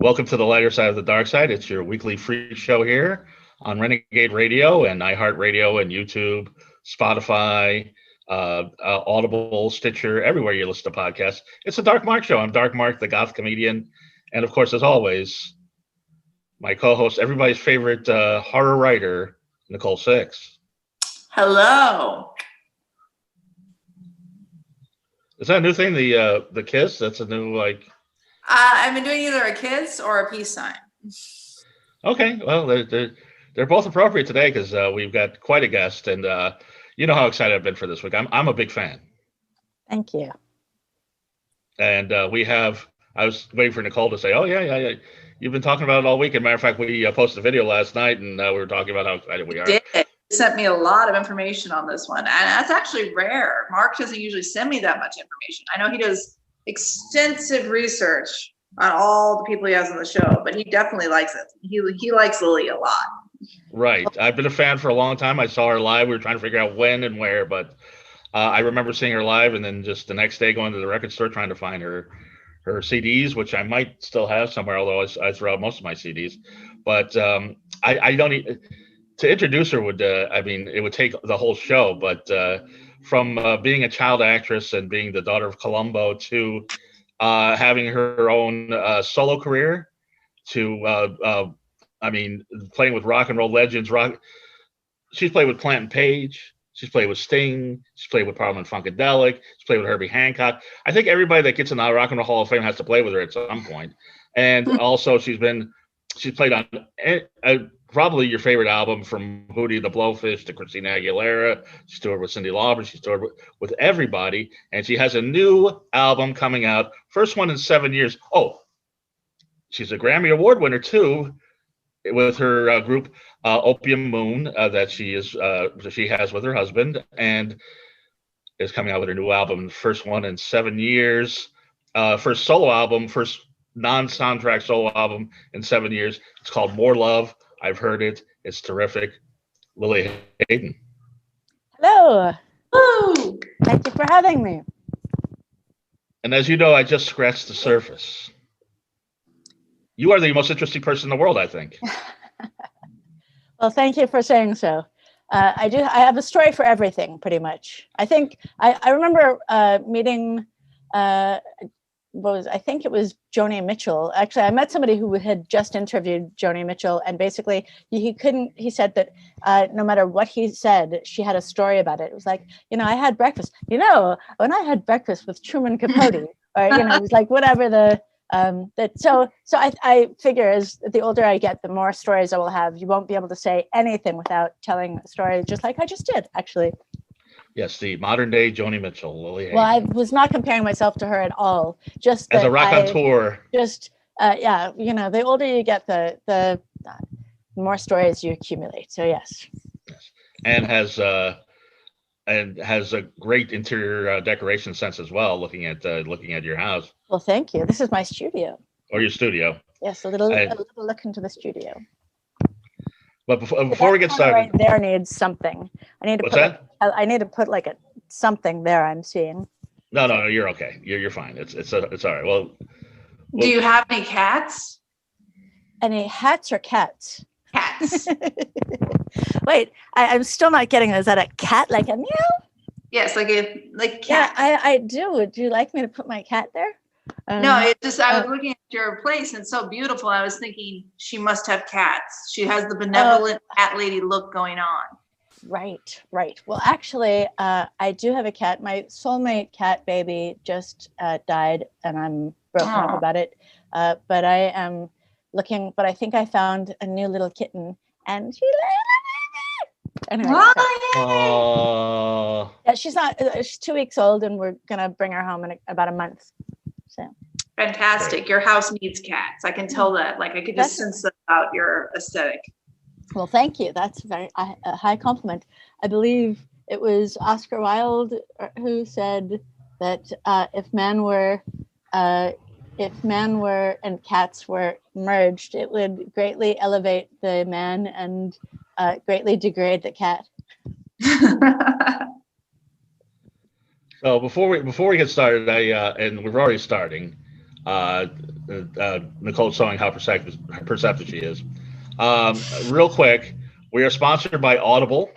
Welcome to the lighter side of the dark side. It's your weekly free show here on Renegade Radio and iHeartRadio and YouTube, Spotify, Audible, Stitcher, everywhere you listen to podcasts. It's a Dark Mark show. I'm Dark Mark, the goth comedian. And of course, as always, my co-host, everybody's favorite horror writer, Nicole Six. Hello. Is that a new thing? The kiss? That's a new I've been doing either a kiss or a peace sign. Okay, well, they're both appropriate today because we've got quite a guest, and you know how excited I've been for this week. I'm a big fan. Thank you. And I was waiting for Nicole to say, "Oh yeah. You've been talking about it all week." As a matter of fact, we posted a video last night, and we were talking about how excited we are. Did. Sent me a lot of information on this one, and that's actually rare. Mark doesn't usually send me that much information. I know he does extensive research on all the people he has on the show, but he definitely likes it. He likes Lili a lot. Right. I've been a fan for a long time. I saw her live. We were trying to figure out when and where, but I remember seeing her live, and then just the next day going to the record store trying to find her CDs, which I might still have somewhere, although I throw out most of my CDs. But I don't need to introduce her. It would take the whole show, but from being a child actress and being the daughter of Columbo to having her own solo career to, playing with rock and roll legends. She's played with Plant and Page. She's played with Sting. She's played with Parliment-Funkadelic. She's played with Herbie Hancock. I think everybody that gets in the Rock and Roll Hall of Fame has to play with her at some point. And also she's played on probably your favorite album, from Hootie the Blowfish to Christina Aguilera. She's toured with Cyndi Lauper. She's toured with everybody. And she has a new album coming out. First one in 7 years. Oh, she's a Grammy Award winner too, with her group Opium Moon that she has with her husband, and is coming out with her new album. First one in 7 years. First solo album. First non-soundtrack solo album in 7 years. It's called More Love. I've heard it. It's terrific. Lili Haydn. Hello. Woo! Thank you for having me. And as you know, I just scratched the surface. You are the most interesting person in the world, I think. Well, thank you for saying so. I have a story for everything, pretty much. I think I remember meeting I think it was Joni Mitchell. Actually, I met somebody who had just interviewed Joni Mitchell, and basically he said that no matter what he said, she had a story about it. It was like, I had breakfast. When I had breakfast with Truman Capote, or, it was like whatever so I figure as the older I get, the more stories I will have. You won't be able to say anything without telling a story, just like I just did, actually. Yes, the modern day Joni Mitchell, Lili Haydn. Well, I was not comparing myself to her at all. Just as a raconteur. The older you get, the more stories you accumulate. So yes. And has a great interior decoration sense as well. Looking at your house. Well, thank you. This is my studio. Or your studio. Yes, a little look into the studio. But before we get started, right there needs something. I need to What's that? I need to put like something there. I'm seeing. No, you're okay. You're fine. It's all right. Well, Do you have any cats? Any hats or cats? Cats. Wait, I'm still not getting it. Is that a cat, like a meow? Yes, like cat. Yeah, I do. Would you like me to put my cat there? No, I was looking at your place and it's so beautiful. I was thinking she must have cats. She has the benevolent cat lady look going on. Right. Well, actually, I do have a cat. My soulmate cat baby just died, and I'm broken up about it. But I am looking. But I think I found a new little kitten, and she. Anyway, yeah, she's 2 weeks old, and we're gonna bring her home in about a month. So fantastic. Your house needs cats. I can tell that. Like I could just sense that about your aesthetic. Well, thank you. That's a high compliment. I believe it was Oscar Wilde who said that if man were and cats were merged, it would greatly elevate the man and greatly degrade the cat. So before we get started, and we're already starting, Nicole showing how perceptive she is. Real quick, we are sponsored by Audible.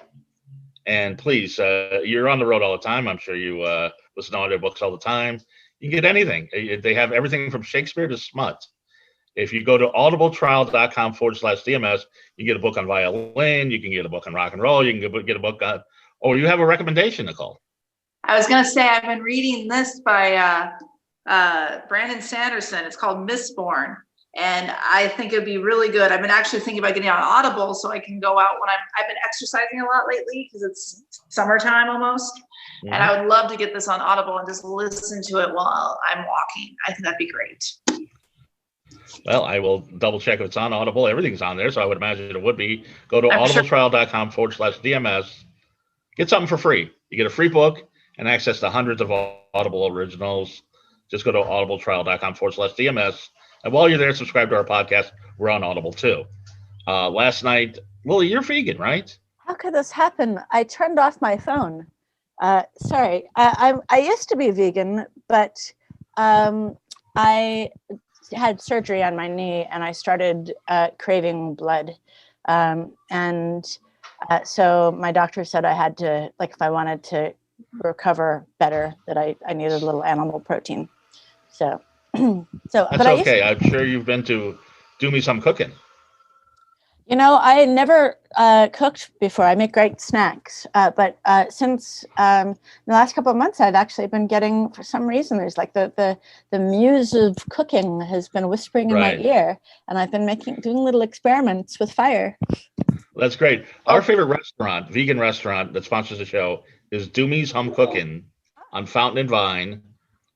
And please, you're on the road all the time. I'm sure you listen to audiobooks all the time. You can get anything. They have everything from Shakespeare to smut. If you go to audibletrial.com/DMS, you get a book on violin. You can get a book on rock and roll. You can get a book on, or you have a recommendation, Nicole. I was going to say, I've been reading this by Brandon Sanderson. It's called Mistborn. And I think it'd be really good. I've been actually thinking about getting on Audible so I can go out when I've been exercising a lot lately because it's summertime almost. Mm-hmm. And I would love to get this on Audible and just listen to it while I'm walking. I think that'd be great. Well, I will double check if it's on Audible. Everything's on there, so I would imagine it would be. Go to audibletrial.com/DMS. Get something for free. You get a free book and access to hundreds of Audible originals. Just go to audibletrial.com/DMS. And while you're there, subscribe to our podcast. We're on Audible too. Last night, Lili, you're vegan, right? How could this happen? I turned off my phone. Sorry, I used to be vegan, but I had surgery on my knee and I started craving blood. So my doctor said I had to, like, if I wanted to recover better, that I needed a little animal protein. So that's but okay. I'm sure you've been to Do Me Some Cooking. You know, I never cooked before. I make great snacks, but since the last couple of months, I've actually been getting, for some reason, there's like the muse of cooking has been whispering in my ear, and I've been doing little experiments with fire. That's great. Our favorite restaurant, vegan restaurant that sponsors the show, is Do Me's Home Cooking on Fountain and Vine,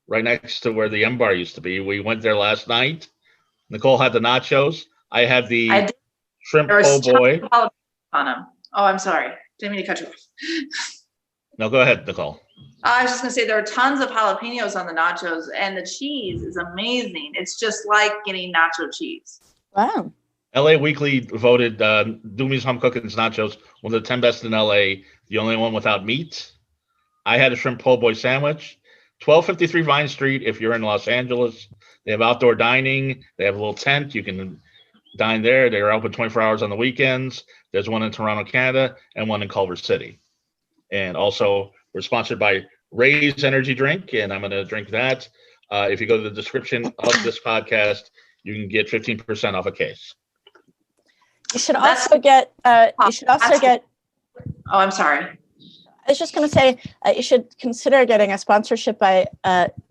right next to where the M Bar used to be. We went there last night. Nicole had the nachos. I had the shrimp po' boy on them. Oh, I'm sorry. Didn't mean to cut you off. No, go ahead, Nicole. I was just gonna say there are tons of jalapenos on the nachos, and the cheese is amazing. It's just like getting nacho cheese. Wow. LA Weekly voted Do Me's Home Cooking's nachos one of the 10 best in LA. The only one without meat. I had a shrimp po' boy sandwich. 1253 Vine Street. If you're in Los Angeles, they have outdoor dining. They have a little tent. You can dine there. They are open 24 hours on the weekends. There's one in Toronto, Canada, and one in Culver City. And also, we're sponsored by Ray's Energy Drink, and I'm going to drink that. If you go to the description of this podcast, you can get 15% off a case. You should also get. Oh, I'm sorry. I was just going to say you should consider getting a sponsorship by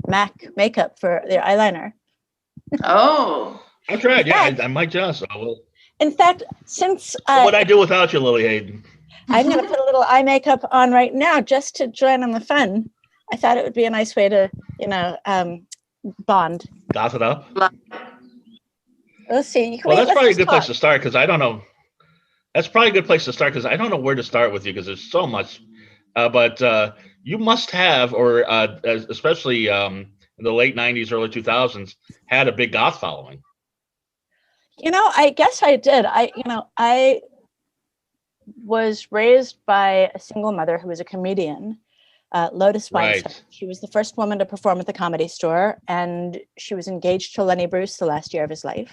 MAC Makeup for their eyeliner. Oh. I tried. Yeah, I might just. I will. In fact, since what would I do without you, Lili Haydn? I'm going to put a little eye makeup on right now just to join on the fun. I thought it would be a nice way to, bond. Goth it up. Let's see. That's probably a good place to start because I don't know. That's probably a good place to start because I don't know where to start with you because there's so much. But you must have, or especially in the late 90s, early 2000s, had a big goth following. I guess I did. I was raised by a single mother who was a comedian, Lotus Weinstock. Right. She was the first woman to perform at the Comedy Store, and she was engaged to Lenny Bruce the last year of his life.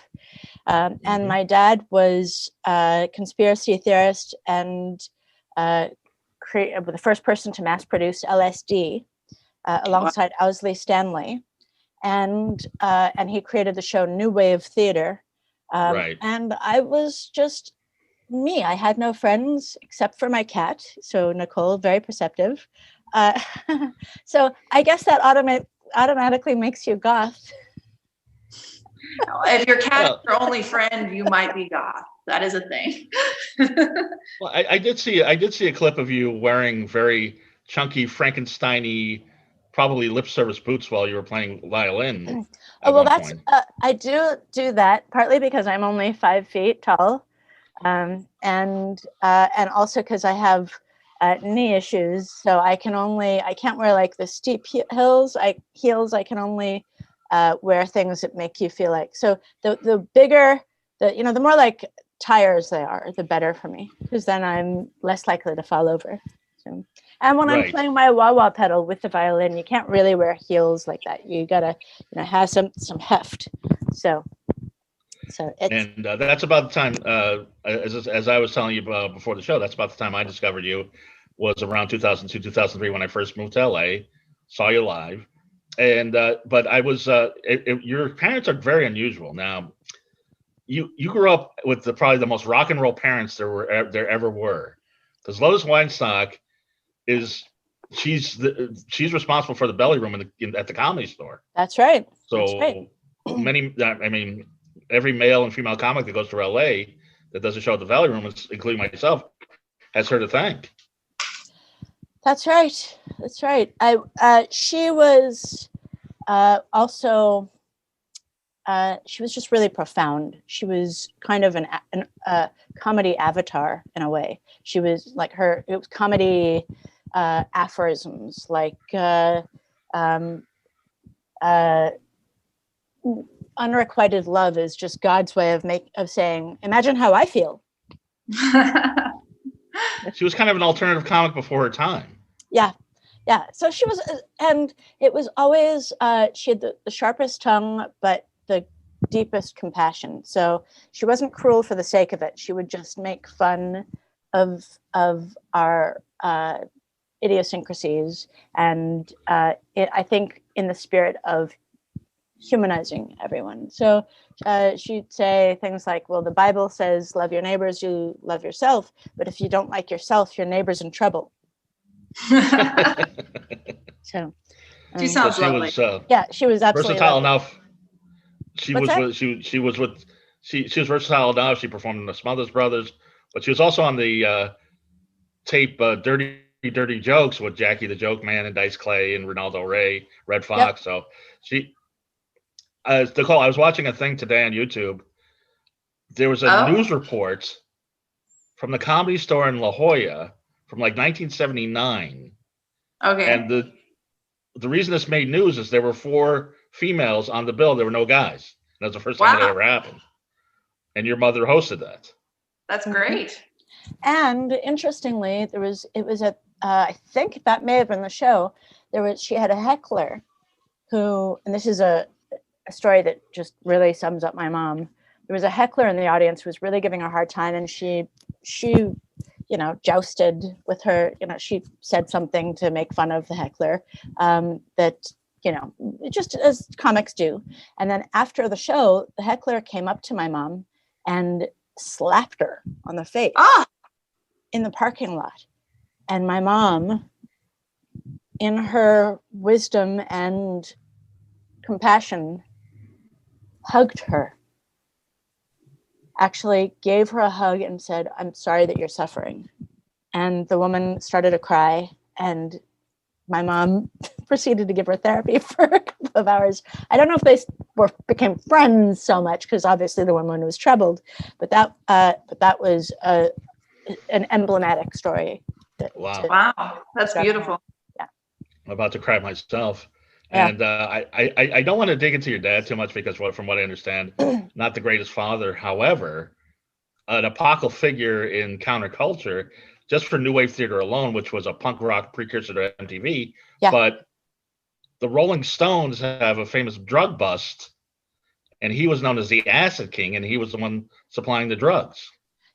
And my dad was a conspiracy theorist and the first person to mass produce LSD alongside Owsley Stanley. And he created the show New Wave Theater. And I was just me. I had no friends except for my cat. So Nicole, very perceptive. So I guess that automatically makes you goth. If your cat is your only friend, you might be goth. That is a thing. Well, I did see a clip of you wearing very chunky Frankenstein-y, probably lip service boots while you were playing violin. I do that partly because I'm only 5 feet tall, and also because I have knee issues, so I can't wear like the steep heels. I can only wear things that make you feel like. So the bigger the more like tires they are, the better for me, because then I'm less likely to fall over. So, and when I'm playing my wah-wah pedal with the violin, you can't really wear heels like that. You gotta have some heft. So it's And that's about the time, as I was telling you before the show, that's about the time I discovered you, was around 2002, 2003 when I first moved to LA, saw you live. And but I was your parents are very unusual. Now, you grew up with probably the most rock and roll parents there ever were, because Lotus Weinstock she's responsible for the belly room at the Comedy Store. That's right. So That's right. many, I mean, every male and female comic that goes to LA that does a show at the Valley Room, including myself, has heard a thing. That's right. That's right. She was also she was just really profound. She was kind of a comedy avatar in a way. She was like it was comedy aphorisms like unrequited love is just God's way of saying, imagine how I feel. She was kind of an alternative comic before her time. Yeah. So she was, and it was always, she had the sharpest tongue, but the deepest compassion. So she wasn't cruel for the sake of it. She would just make fun of our idiosyncrasies. And I think in the spirit of humanizing everyone. So she'd say things like, well, the Bible says, love your neighbors, you love yourself. But if you don't like yourself, your neighbor's in trouble. So she sounds lovely. She was absolutely versatile lovely. enough. She was versatile enough. She performed in the Smothers Brothers, but she was also on the tape Dirty Jokes with Jackie the Joke Man and Dice Clay and Ronaldo Ray, Red Fox. Yep. So she, Nicole, I was watching a thing today on YouTube. There was a news report from the Comedy Store in La Jolla from like 1979. Okay. And the reason this made news is there were 4 females on the bill. There were no guys. That was the first time it ever happened. And your mother hosted that. That's great. And interestingly, it was at I think that may have been the show. She had a heckler who, and this is a story that just really sums up my mom. There was a heckler in the audience who was really giving her a hard time, and she jousted with her. She said something to make fun of the heckler that, just as comics do. And then after the show, the heckler came up to my mom and slapped her on the face in the parking lot. And my mom, in her wisdom and compassion, hugged her. Actually gave her a hug and said, I'm sorry that you're suffering. And the woman started to cry, and my mom proceeded to give her therapy for a couple of hours. I don't know if they became friends so much, because obviously the woman was troubled, but that was an emblematic story. Wow, that's beautiful. Yeah, I'm about to cry myself. Yeah. And I don't want to dig into your dad too much, because from what I understand, not the greatest father. However, an apocalyptic figure in counterculture, just for New Wave Theater alone, which was a punk rock precursor to MTV. Yeah. But the Rolling Stones have a famous drug bust, and he was known as the Acid King, and he was the one supplying the drugs.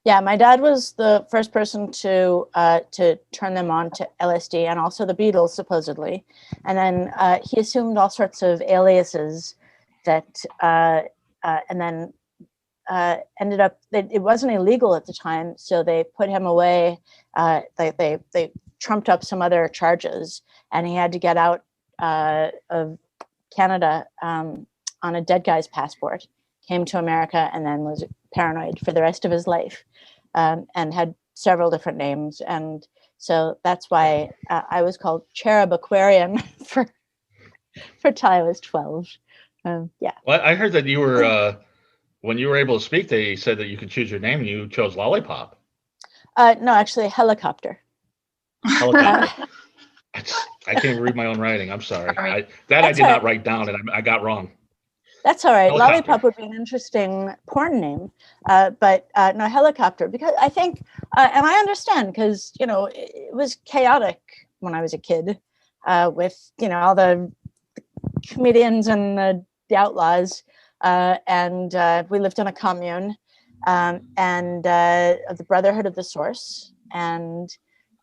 Yeah, my dad was the first person to turn them on to LSD, and also the Beatles, supposedly. And then he assumed all sorts of aliases that, and then ended up, it wasn't illegal at the time, so they put him away. They trumped up some other charges, and he had to get out of Canada on a dead guy's passport, came to America, and then was paranoid for the rest of his life, and had several different names. And so that's why I was called Cherub Aquarian for till I was 12. Yeah. Well, I heard that you were, when you were able to speak, they said that you could choose your name, and you chose Lollipop. No, actually, Helicopter. Helicopter. I can't even read my own writing. I'm sorry. I did not write down, and I got wrong. That's all right. Helicopter. Lollipop would be an interesting porn name, but no, Helicopter, because I think, and I understand, because, it was chaotic when I was a kid, with, all the comedians and the outlaws. and we lived in a commune, and the Brotherhood of the Source, and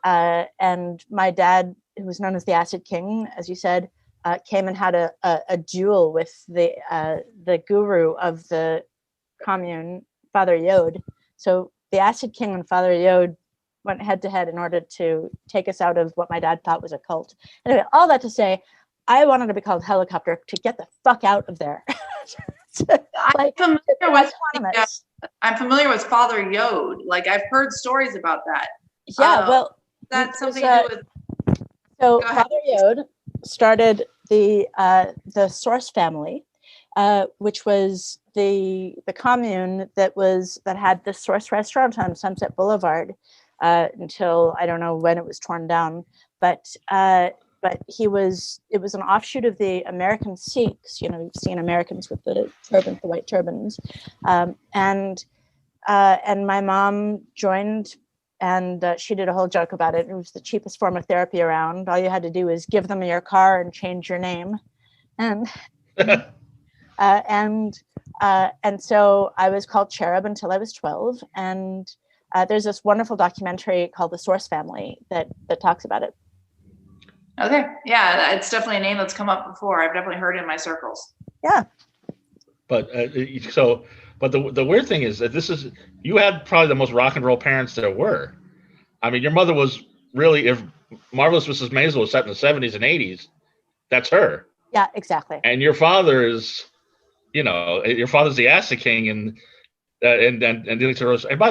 my dad, who was known as the Acid King, as you said, came and had a duel with the guru of the commune, Father Yod. So the Acid King and Father Yod went head to head in order to take us out of what my dad thought was a cult. Anyway, all that to say, I wanted to be called Helicopter to get the fuck out of there. I'm familiar with Father Yod. Like, I've heard stories about that. Yeah, well, that's something to do with. So Father Yod started the Source family, which was the commune that had the Source restaurant on Sunset Boulevard until I don't know when it was torn down, but it was an offshoot of the American Sikhs. You know, you've seen Americans with the turbans, the white turbans, and my mom joined, and she did a whole joke about it. It was the cheapest form of therapy around. All you had to do is give them your car and change your name, and and so I was called Cherub until I was 12, and there's this wonderful documentary called The Source Family that talks about it. Okay, yeah, it's definitely a name that's come up before. I've definitely heard it in my circles. Yeah. But the weird thing is that you had probably the most rock and roll parents there were. I mean, your mother was really, if Marvelous Mrs. Maisel was set in the 70s and 80s, that's her. Yeah, exactly. And your father is, your father's the Acid King and by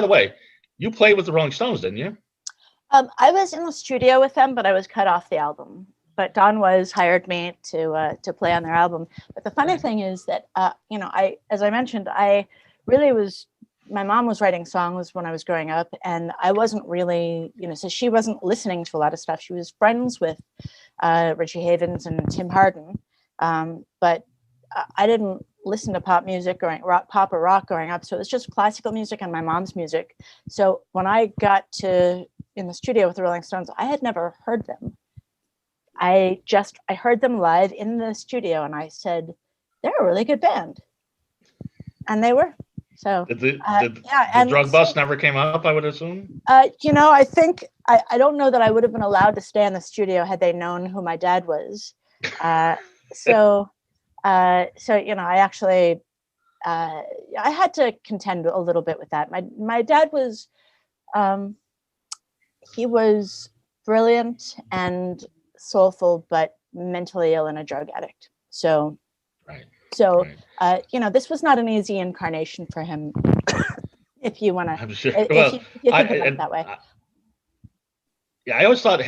the way, you played with the Rolling Stones, didn't you? I was in the studio with them, but I was cut off the album. But Don hired me to play on their album. But the funny thing is that as I mentioned, I really was. My mom was writing songs when I was growing up, and I wasn't really, so she wasn't listening to a lot of stuff. She was friends with Richie Havens and Tim Hardin, but I didn't listen to pop music pop or rock growing up. So it was just classical music and my mom's music. So when I got in the studio with the Rolling Stones, I had never heard them. I heard them live in the studio, and I said, they're a really good band. And they were. So the drug bust never came up, I would assume. I think I don't know that I would have been allowed to stay in the studio had they known who my dad was. So I actually I had to contend a little bit with that. My dad was he was brilliant and soulful, but mentally ill and a drug addict. So right. So, this was not an easy incarnation for him, if you want to. I'm sure. If you think about it that way. I always thought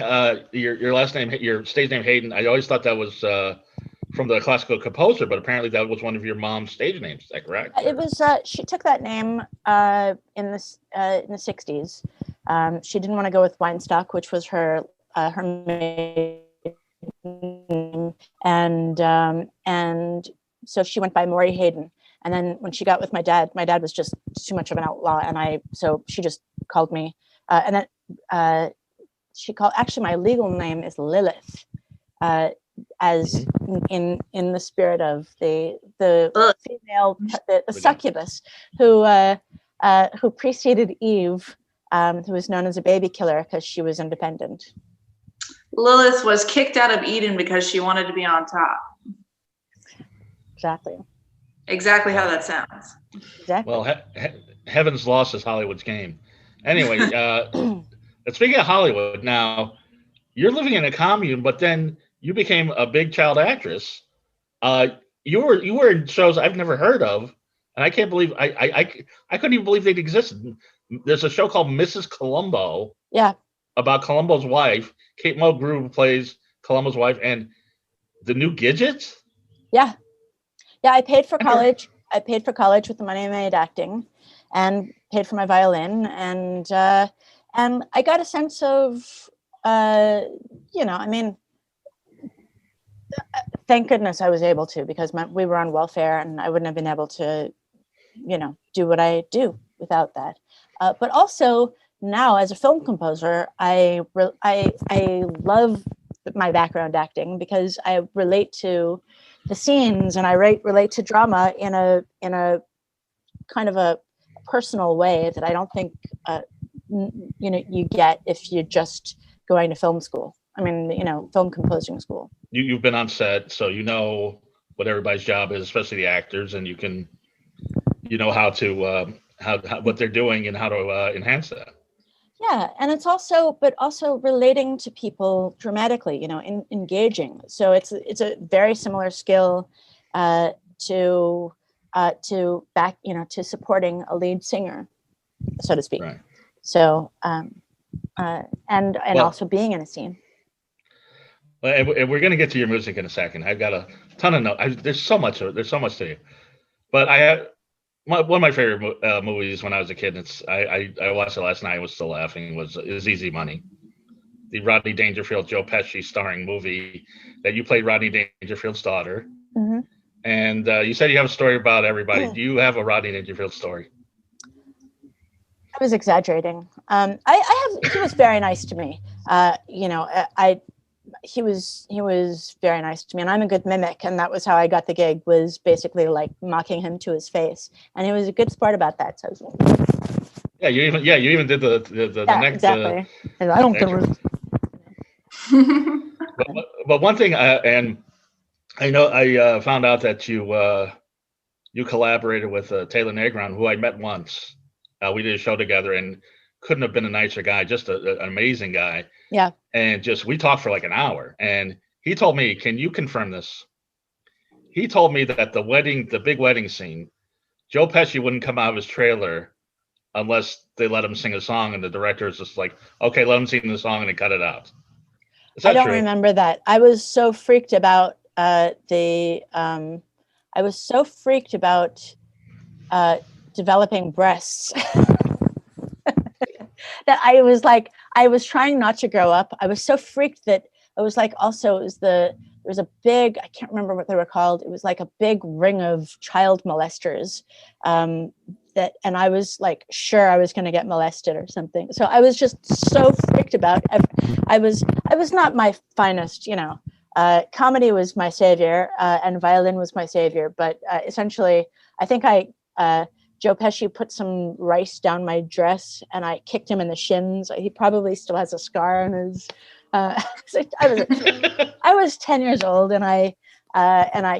your last name, your stage name Haydn. I always thought that was from the classical composer, but apparently that was one of your mom's stage names. Is that correct? It was. She took that name in the '60s. She didn't want to go with Weinstock, which was her maiden name, and so she went by Maury Haydn. And then when she got with my dad was just too much of an outlaw, so she just called me. And then actually my legal name is Lilith, as in the spirit of the female, the succubus who preceded Eve, who was known as a baby killer because she was independent. Lilith was kicked out of Eden because she wanted to be on top. Exactly how that sounds. Exactly. Well, heaven's loss is Hollywood's game. Anyway, speaking of Hollywood, now you're living in a commune, but then you became a big child actress. You were in shows I've never heard of, and I can't believe I couldn't even believe they'd existed. There's a show called Mrs. Columbo. Yeah. About Columbo's wife. Kate Mulgrew plays Columbo's wife, and the New Gidgets. Yeah. Yeah, I paid for college. I paid for college with the money I made acting, and paid for my violin, and I got a sense of, thank goodness I was able to, because we were on welfare, and I wouldn't have been able to, do what I do without that. But also now, as a film composer, I love my background acting because I relate to the scenes, and I relate to drama in a kind of a personal way that I don't think you get if you're just going to film school. I mean, film composing school. You've been on set, so you know what everybody's job is, especially the actors, and how to how what they're doing and how to enhance that. Yeah, and it's also relating to people dramatically, engaging. So it's a very similar skill to supporting a lead singer, so to speak. Right. So and also being in a scene. And we're going to get to your music in a second. I've got a ton of notes. There's so much to you. But I have one of my favorite movies when I was a kid. I watched it last night. I was still laughing. Is Easy Money, the Rodney Dangerfield, Joe Pesci starring movie that you played Rodney Dangerfield's daughter. Mm-hmm. And you said you have a story about everybody. Do you have a Rodney Dangerfield story? I was exaggerating. He was very nice to me. He was very nice to me, and I'm a good mimic, and that was how I got the gig, was basically like mocking him to his face, and he was a good sport about that. So you even did the next exactly. I don't give but one thing, and I know I found out that you collaborated with Taylor Negron, who I met once. We did a show together, and couldn't have been a nicer guy. Just an amazing guy. Yeah. And we talked for like an hour, and he told me, can you confirm this? He told me that the big wedding scene, Joe Pesci wouldn't come out of his trailer unless they let him sing a song, and the director is just like, okay, let him sing the song, and they cut it out. Is that I don't true? remember that. I was so freaked about developing breasts that I was trying not to grow up. I was so freaked that it was like, also there was a big, I can't remember what they were called. It was like a big ring of child molesters and I was like, sure, I was going to get molested or something. So I was just so freaked about it. I was not my finest, comedy was my savior and violin was my savior. But essentially, I think Joe Pesci put some rice down my dress and I kicked him in the shins. He probably still has a scar on his. I was 10 years old and I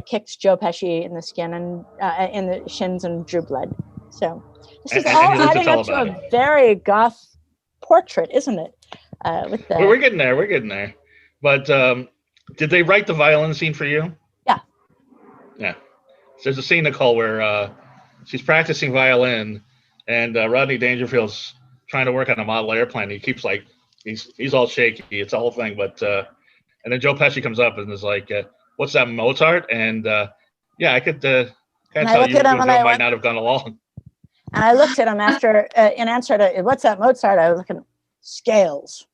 kicked Joe Pesci in the skin and in the shins and drew blood. So this is all adding up to a very goth portrait, isn't it? We're getting there. But did they write the violin scene for you? Yeah. Yeah. So there's a scene, Nicole, where she's practicing violin, and Rodney Dangerfield's trying to work on a model airplane. He keeps like, he's all shaky. It's a whole thing. But and then Joe Pesci comes up and is like, "What's that, Mozart?" And I could kind of tell you might not have gone along. And I looked at him after, in answer to "What's that, Mozart?" I was looking scales.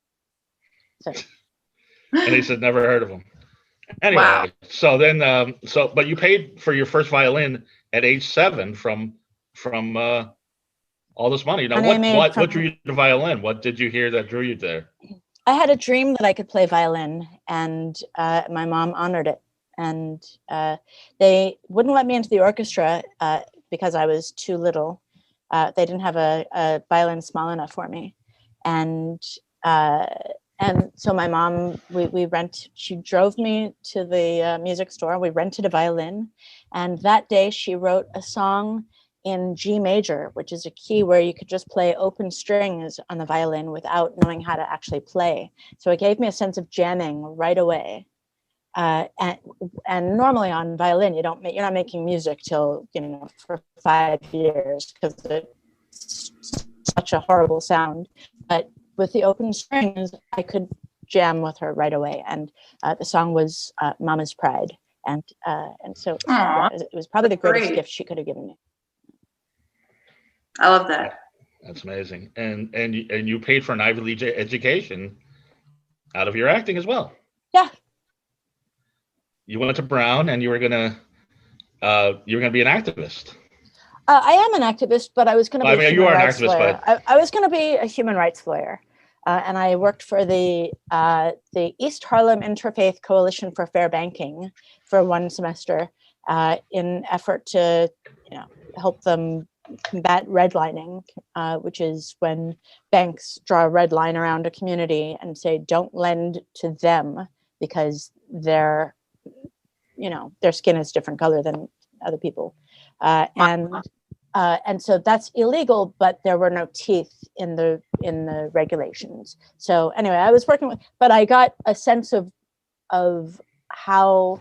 So. And he said, "Never heard of him." Anyway, wow. So then, but you paid for your first violin at age 7 from all this money. Now, what drew you to violin? What did you hear that drew you there? I had a dream that I could play violin, and my mom honored it. And they wouldn't let me into the orchestra because I was too little. They didn't have a violin small enough for me. And so my mom, she drove me to the music store. We rented a violin. And that day she wrote a song in G major, which is a key where you could just play open strings on the violin without knowing how to actually play. So it gave me a sense of jamming right away. And normally on violin, you're not making music till, for 5 years because it's such a horrible sound. But with the open strings, I could jam with her right away. And the song was Mama's Pride. And so it was probably the greatest gift she could have given me. I love that. That's amazing. And you paid for an Ivy League education out of your acting as well. Yeah. You went to Brown and you were gonna be an activist. I am an activist, but I was going to be a human rights lawyer. But I was going to be a human rights lawyer. and I worked for the East Harlem Interfaith Coalition for Fair Banking for one semester in effort to, help them combat redlining, which is when banks draw a red line around a community and say, don't lend to them because their skin is different color than other people. And so that's illegal, but there were no teeth in the regulations. So anyway, I was working with, but I got a sense of how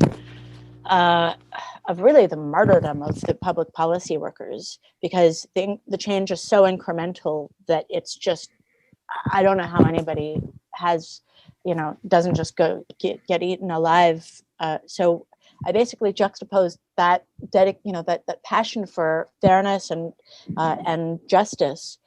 of really the martyrdom of the public policy workers, because the change is so incremental that it's just, I don't know how anybody has, doesn't just go get eaten alive. So I basically juxtaposed that passion for fairness and justice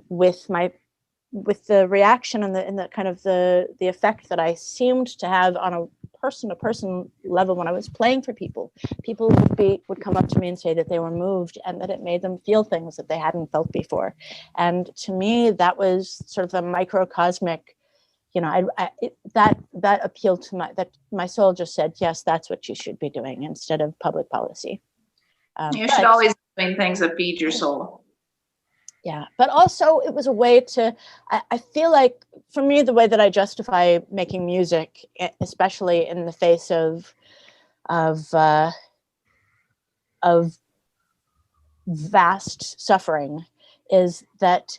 with the reaction and the kind of the effect that I seemed to have on a person-to-person level when I was playing for people. People would come up to me and say that they were moved and that it made them feel things that they hadn't felt before. And to me, that was sort of a microcosmic, that appealed to my soul just said, yes, that's what you should be doing instead of public policy. You should always be doing things that feed your soul. Yeah, but also it was a way to, I feel like for me, the way that I justify making music, especially in the face of vast suffering, is that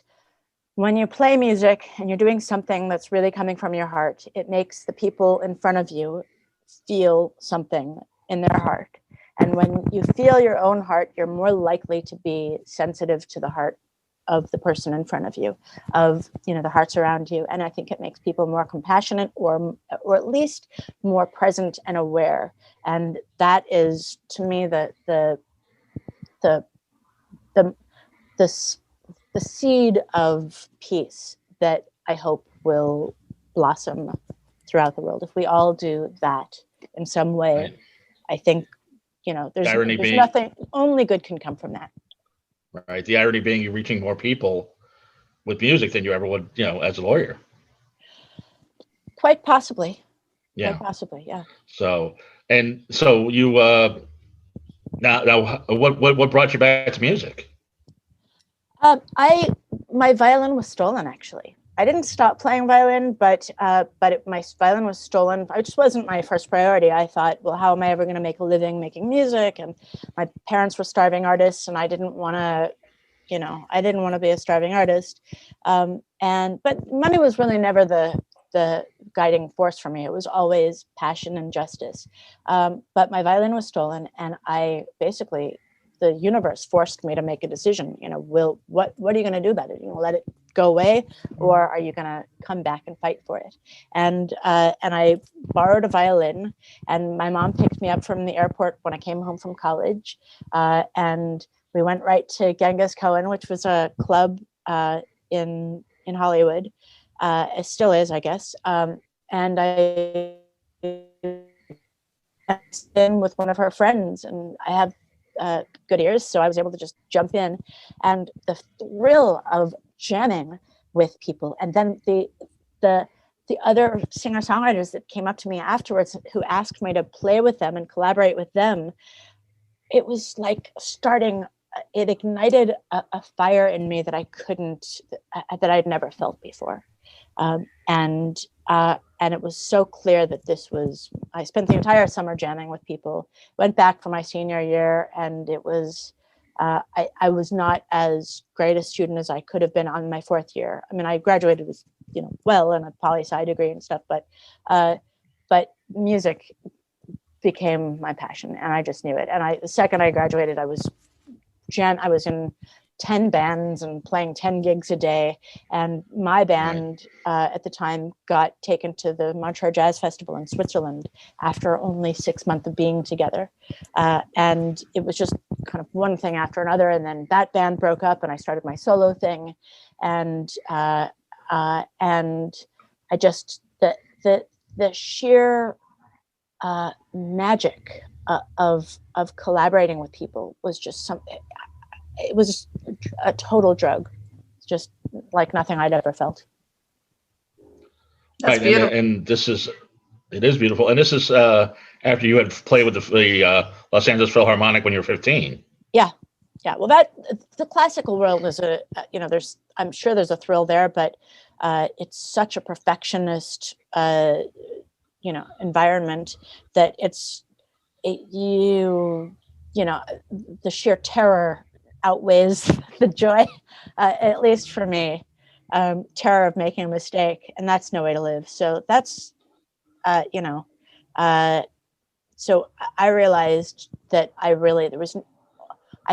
when you play music and you're doing something that's really coming from your heart, it makes the people in front of you feel something in their heart. And when you feel your own heart, you're more likely to be sensitive to the heart of the person in front of you, of the hearts around you. And I think it makes people more compassionate or at least more present and aware. And that is, to me, the seed of peace that I hope will blossom throughout the world. If we all do that in some way, right. I think, there's nothing, only good can come from that. Right. The irony being you're reaching more people with music than you ever would, as a lawyer. Quite possibly. Yeah. Quite possibly. Yeah. So you, now what brought you back to music? My violin was stolen, actually. I didn't stop playing violin, but my violin was stolen. It just wasn't my first priority. I thought, well, how am I ever going to make a living making music? And my parents were starving artists, and I didn't want to be a starving artist. But money was really never the guiding force for me. It was always passion and justice. But my violin was stolen, and the universe forced me to make a decision. What are you going to do about it? Let it go away, or are you going to come back and fight for it? And I borrowed a violin, and my mom picked me up from the airport when I came home from college, and we went right to Genghis Cohen, which was a club in Hollywood. It still is, I guess. And I in with one of her friends, and I have good ears, so I was able to just jump in, and the thrill of jamming with people, and then the other singer-songwriters that came up to me afterwards who asked me to play with them and collaborate with them, it was like it ignited a fire in me that that I'd never felt before. And it was so clear that I spent the entire summer jamming with people, went back for my senior year, and it was, I was not as great a student as I could have been on my fourth year. I mean, I graduated with, well, and a poli-sci degree and stuff, but music became my passion, and I just knew it. And the second I graduated, I was in 10 bands and playing 10 gigs a day. And my band at the time got taken to the Montreux Jazz Festival in Switzerland after only 6 months of being together. And it was just kind of one thing after another. And then that band broke up and I started my solo thing. And I just, the sheer magic of collaborating with people was just something. It was a total drug, just like nothing I'd ever felt. That's Right, beautiful. and it is beautiful, and this is after you had played with the Los Angeles Philharmonic when you were 15. Yeah. Well, that the classical world is I'm sure there's a thrill there, but it's such a perfectionist, environment that the sheer terror outweighs the joy, at least for me. Terror of making a mistake, and that's no way to live. So that's, so I realized that I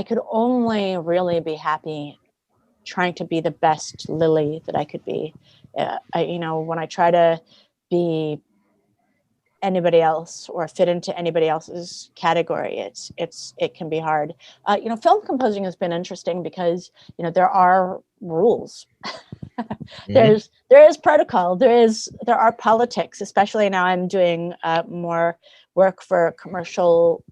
could only really be happy trying to be the best Lili that I could be. When I try to be anybody else or fit into anybody else's category, it can be hard. Film composing has been interesting because there are rules. Mm-hmm. There is protocol. There are politics, especially now I'm doing more work for commercial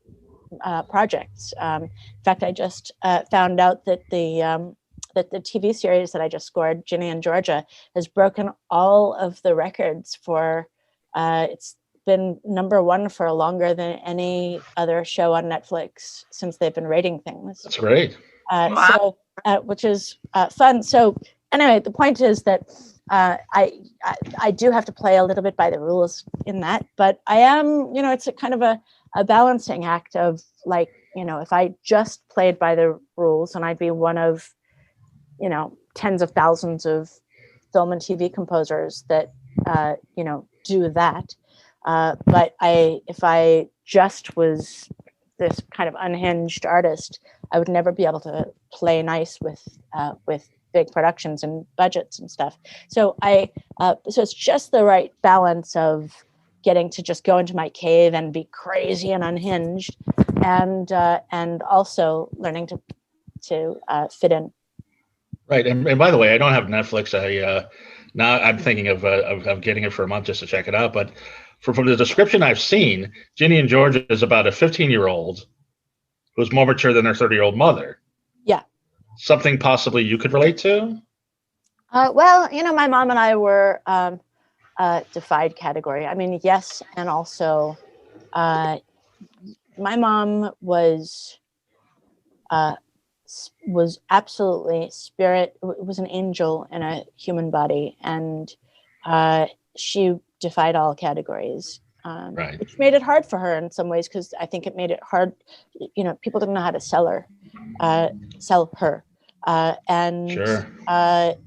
projects. In fact, I just found out that the TV series that I just scored, Ginny and Georgia, has broken all of the records for. It's been #1 for longer than any other show on Netflix since they've been rating things. That's great. Wow. So, which is fun. So anyway, the point is that I do have to play a little bit by the rules in that, but I am, it's a kind of a balancing act of if I just played by the rules, and I'd be one of, tens of thousands of film and TV composers that, do that. But if I just was this kind of unhinged artist, I would never be able to play nice with big productions and budgets and stuff. So so it's just the right balance of getting to just go into my cave and be crazy and unhinged, and also learning to fit in. Right, and by the way, I don't have Netflix. Now I'm thinking of getting it for a month just to check it out. But from the description I've seen, Ginny and Georgia is about a 15-year-old who's more mature than her 30-year-old mother. Yeah. Something possibly you could relate to? Well, my mom and I were defied category. I mean, yes, and also my mom was absolutely spirit, was an angel in a human body, and she defied all categories, right. Which made it hard for her in some ways, because I think it made it hard. People didn't know how to sell her, and sure.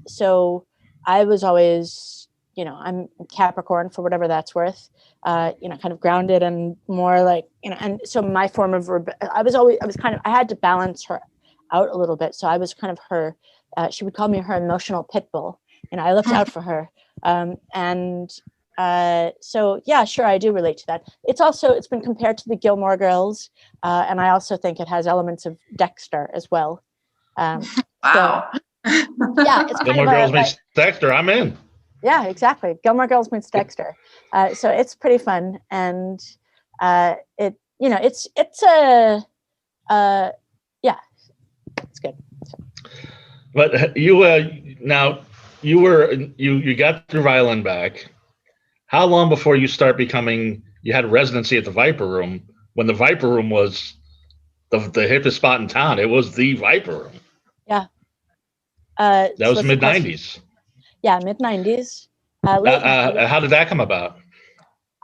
So I was always, I'm Capricorn, for whatever that's worth, kind of grounded and more like, and so my form of I had to balance her out a little bit. So I was kind of her, she would call me her emotional pit bull, I looked out for her. So yeah, sure, I do relate to that. It's been compared to the Gilmore Girls, and I also think it has elements of Dexter as well. Wow. So, yeah, it's Gilmore Girls meets Dexter. I'm in. Yeah, exactly. Gilmore Girls meets Dexter. So it's pretty fun, and it's good. But you got your violin back. How long before you you had residency at the Viper Room, when the Viper Room was the hippest spot in town? It was the Viper Room. Yeah. That was mid-90s. Yeah, mid-90s. How did that come about?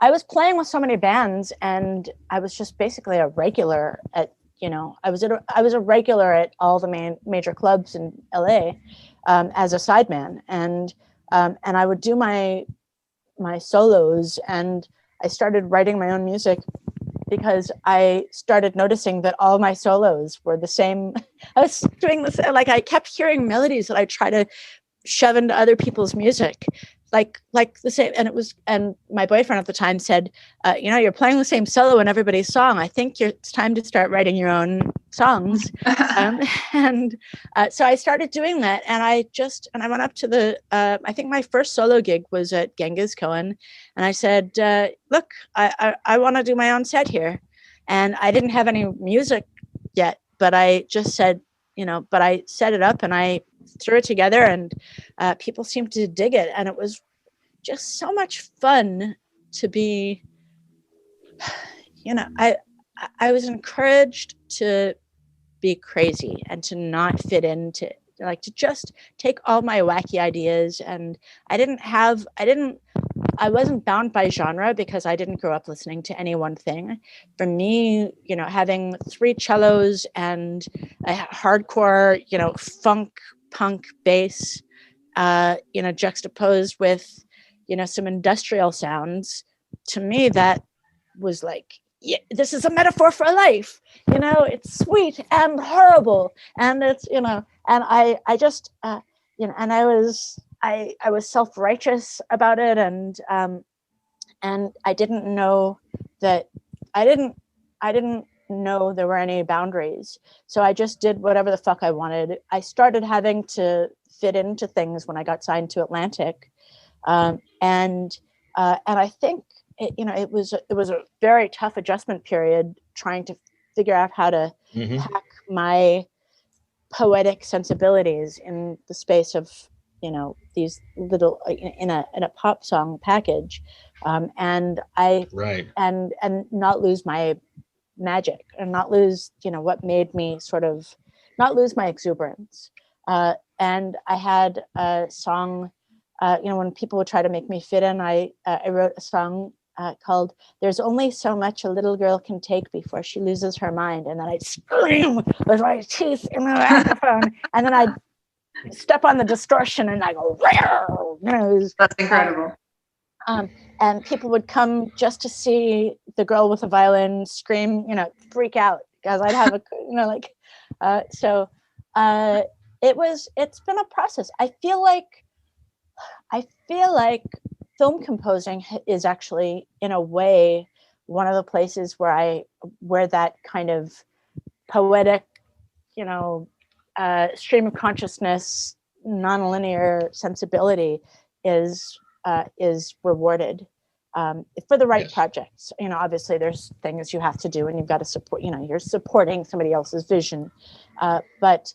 I was playing with so many bands, and I was just basically a regular at, I was a regular at all the major clubs in LA as a sideman, and I would do my solos, and I started writing my own music because I started noticing that all my solos were the same. I was doing this, I kept hearing melodies that I try to shove into other people's music, like the same. And my boyfriend at the time said, you're playing the same solo in everybody's song. I think it's time to start writing your own songs. So I started doing that, and I went up to I think my first solo gig was at Genghis Cohen, and I said, look, I want to do my own set here. And I didn't have any music yet, but I just said, but I set it up and I threw it together, and people seemed to dig it. And it was just so much fun to be, I was encouraged to be crazy and to not fit into, like, to just take all my wacky ideas. And I wasn't bound by genre because I didn't grow up listening to any one thing. For me, having 3 cellos and a hardcore, funk punk bass, juxtaposed with, some industrial sounds, to me, that was like, yeah, this is a metaphor for life. It's sweet and horrible. And it's, and I just, and I was self-righteous about it. And I didn't know that I didn't know there were any boundaries. So I just did whatever the fuck I wanted. I started having to fit into things when I got signed to Atlantic. And I think it was a very tough adjustment period trying to figure out how to pack my poetic sensibilities in the space of these little in a pop song package, and not lose my magic and not lose what made me sort of not lose my exuberance. And I had a song, when people would try to make me fit in, I wrote a song called "There's Only So Much a Little Girl Can Take Before She Loses Her Mind," and then I'd scream with my teeth in the microphone, and then I'd step on the distortion and I go, that's incredible. And people would come just to see the girl with the violin scream, freak out because I'd have it's been a process. I feel like film composing is actually, in a way, one of the places where that kind of poetic, stream of consciousness, nonlinear sensibility is rewarded for the right projects. Obviously there's things you have to do and you've got to support, you're supporting somebody else's vision. But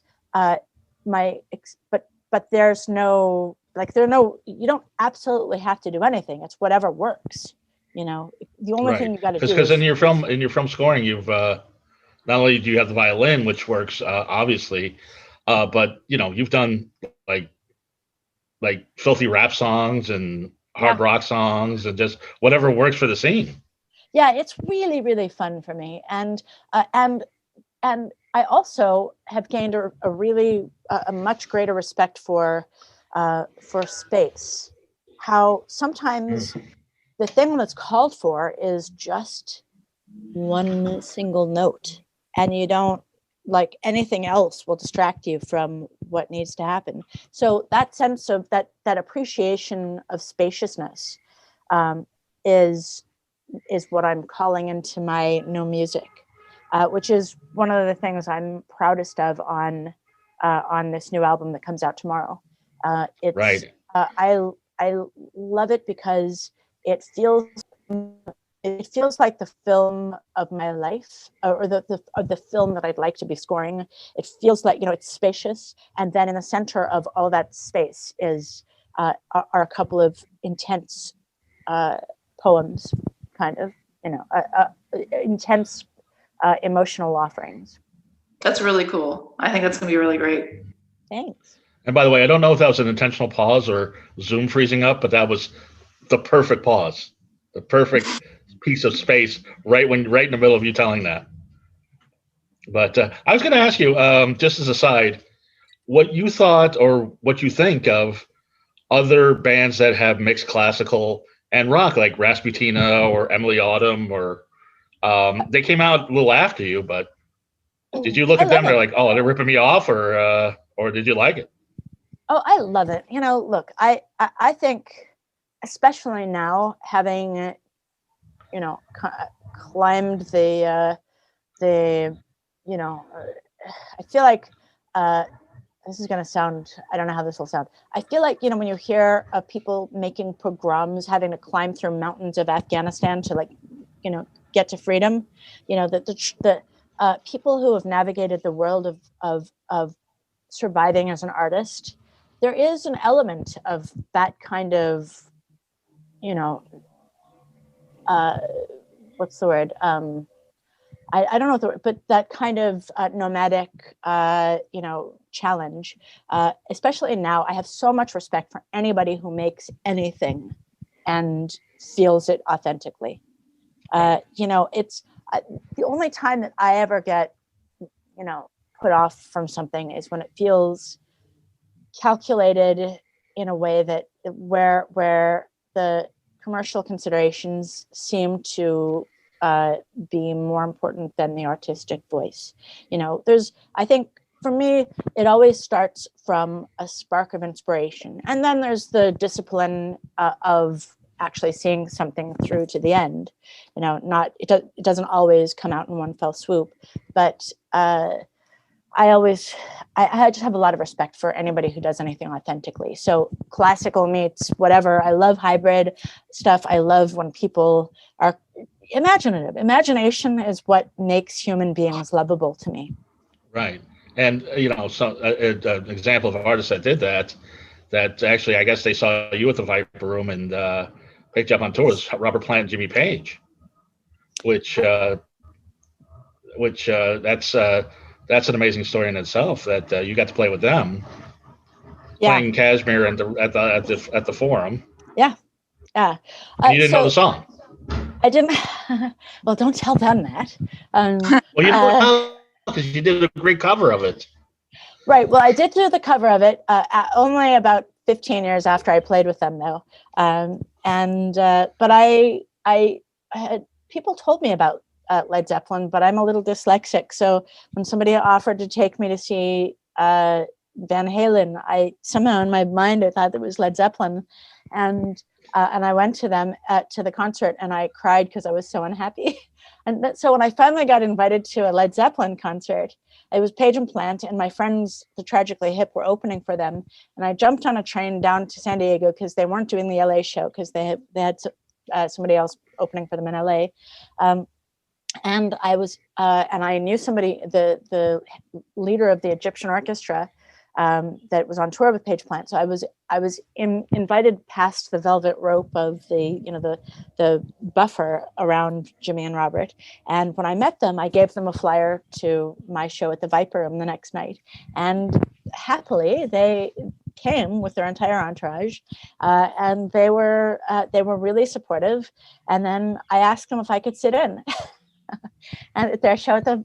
there's no, you don't absolutely have to do anything. It's whatever works. The only thing you got to do because in your film scoring, you've not only do you have the violin, which works obviously, but you've done like filthy rap songs and hard rock songs and just whatever works for the scene. Yeah, it's really, really fun for me, and I also have gained a much greater respect for space. How sometimes the thing that's called for is just one single note, and you don't, like, anything else will distract you from what needs to happen. So that sense of that appreciation of spaciousness is what I'm calling into my no music, which is one of the things I'm proudest of on this new album that comes out tomorrow. I love it because it feels like the film of my life, or the film that I'd like to be scoring. It feels like, it's spacious, and then in the center of all that space are a couple of intense poems, kind of, intense emotional offerings. That's really cool. I think that's gonna be really great. Thanks. And by the way, I don't know if that was an intentional pause or Zoom freezing up, but that was the perfect pause, the perfect piece of space right in the middle of you telling that. But I was going to ask you, just as a side, what you thought or what you think of other bands that have mixed classical and rock, like Rasputina or Emily Autumn, or they came out a little after you, but did you look at them? They're like, oh, they're ripping me off, or did you like it? Oh, I love it. Look, I think, especially now, having climbed the I feel like this is going to sound, I don't know how this will sound. I feel like, when you hear of people making pogroms, having to climb through mountains of Afghanistan to get to freedom, the people who have navigated the world of surviving as an artist, there is an element of that kind of you know, what's the word? I don't know the word, but that kind of nomadic, challenge, especially now, I have so much respect for anybody who makes anything and feels it authentically. It's the only time that I ever get, put off from something is when it feels calculated in a way that where the commercial considerations seem to be more important than the artistic voice. I think for me, it always starts from a spark of inspiration. And then there's the discipline of actually seeing something through to the end. It doesn't always come out in one fell swoop, but I just have a lot of respect for anybody who does anything authentically. So classical meets whatever. I love hybrid stuff. I love when people are imaginative. Imagination is what makes human beings lovable to me. Right. And, so an example of an artist that did that actually, I guess they saw you at the Viper Room and picked you up on tour was Robert Plant and Jimmy Page, which that's an amazing story in itself that you got to play with them, playing Kashmir at the Forum. Yeah. And you didn't know the song. I didn't. Well, don't tell them that. Well, you know, because you did a great cover of it. Right. Well, I did do the cover of it only about 15 years after I played with them, though. But I had people told me about Led Zeppelin, but I'm a little dyslexic. So when somebody offered to take me to see Van Halen, I somehow in my mind I thought it was Led Zeppelin, and I went to them to the concert, and I cried because I was so unhappy. And so when I finally got invited to a Led Zeppelin concert, it was Page and Plant, and my friends, the Tragically Hip, were opening for them. And I jumped on a train down to San Diego because they weren't doing the LA show because they had somebody else opening for them in LA. And I was, and I knew somebody, the leader of the Egyptian orchestra, that was on tour with Page Plant. So I was invited past the velvet rope of the buffer around Jimmy and Robert. And when I met them, I gave them a flyer to my show at the Viper Room the next night. And happily, they came with their entire entourage, and they were really supportive. And then I asked them if I could sit in and at their show at the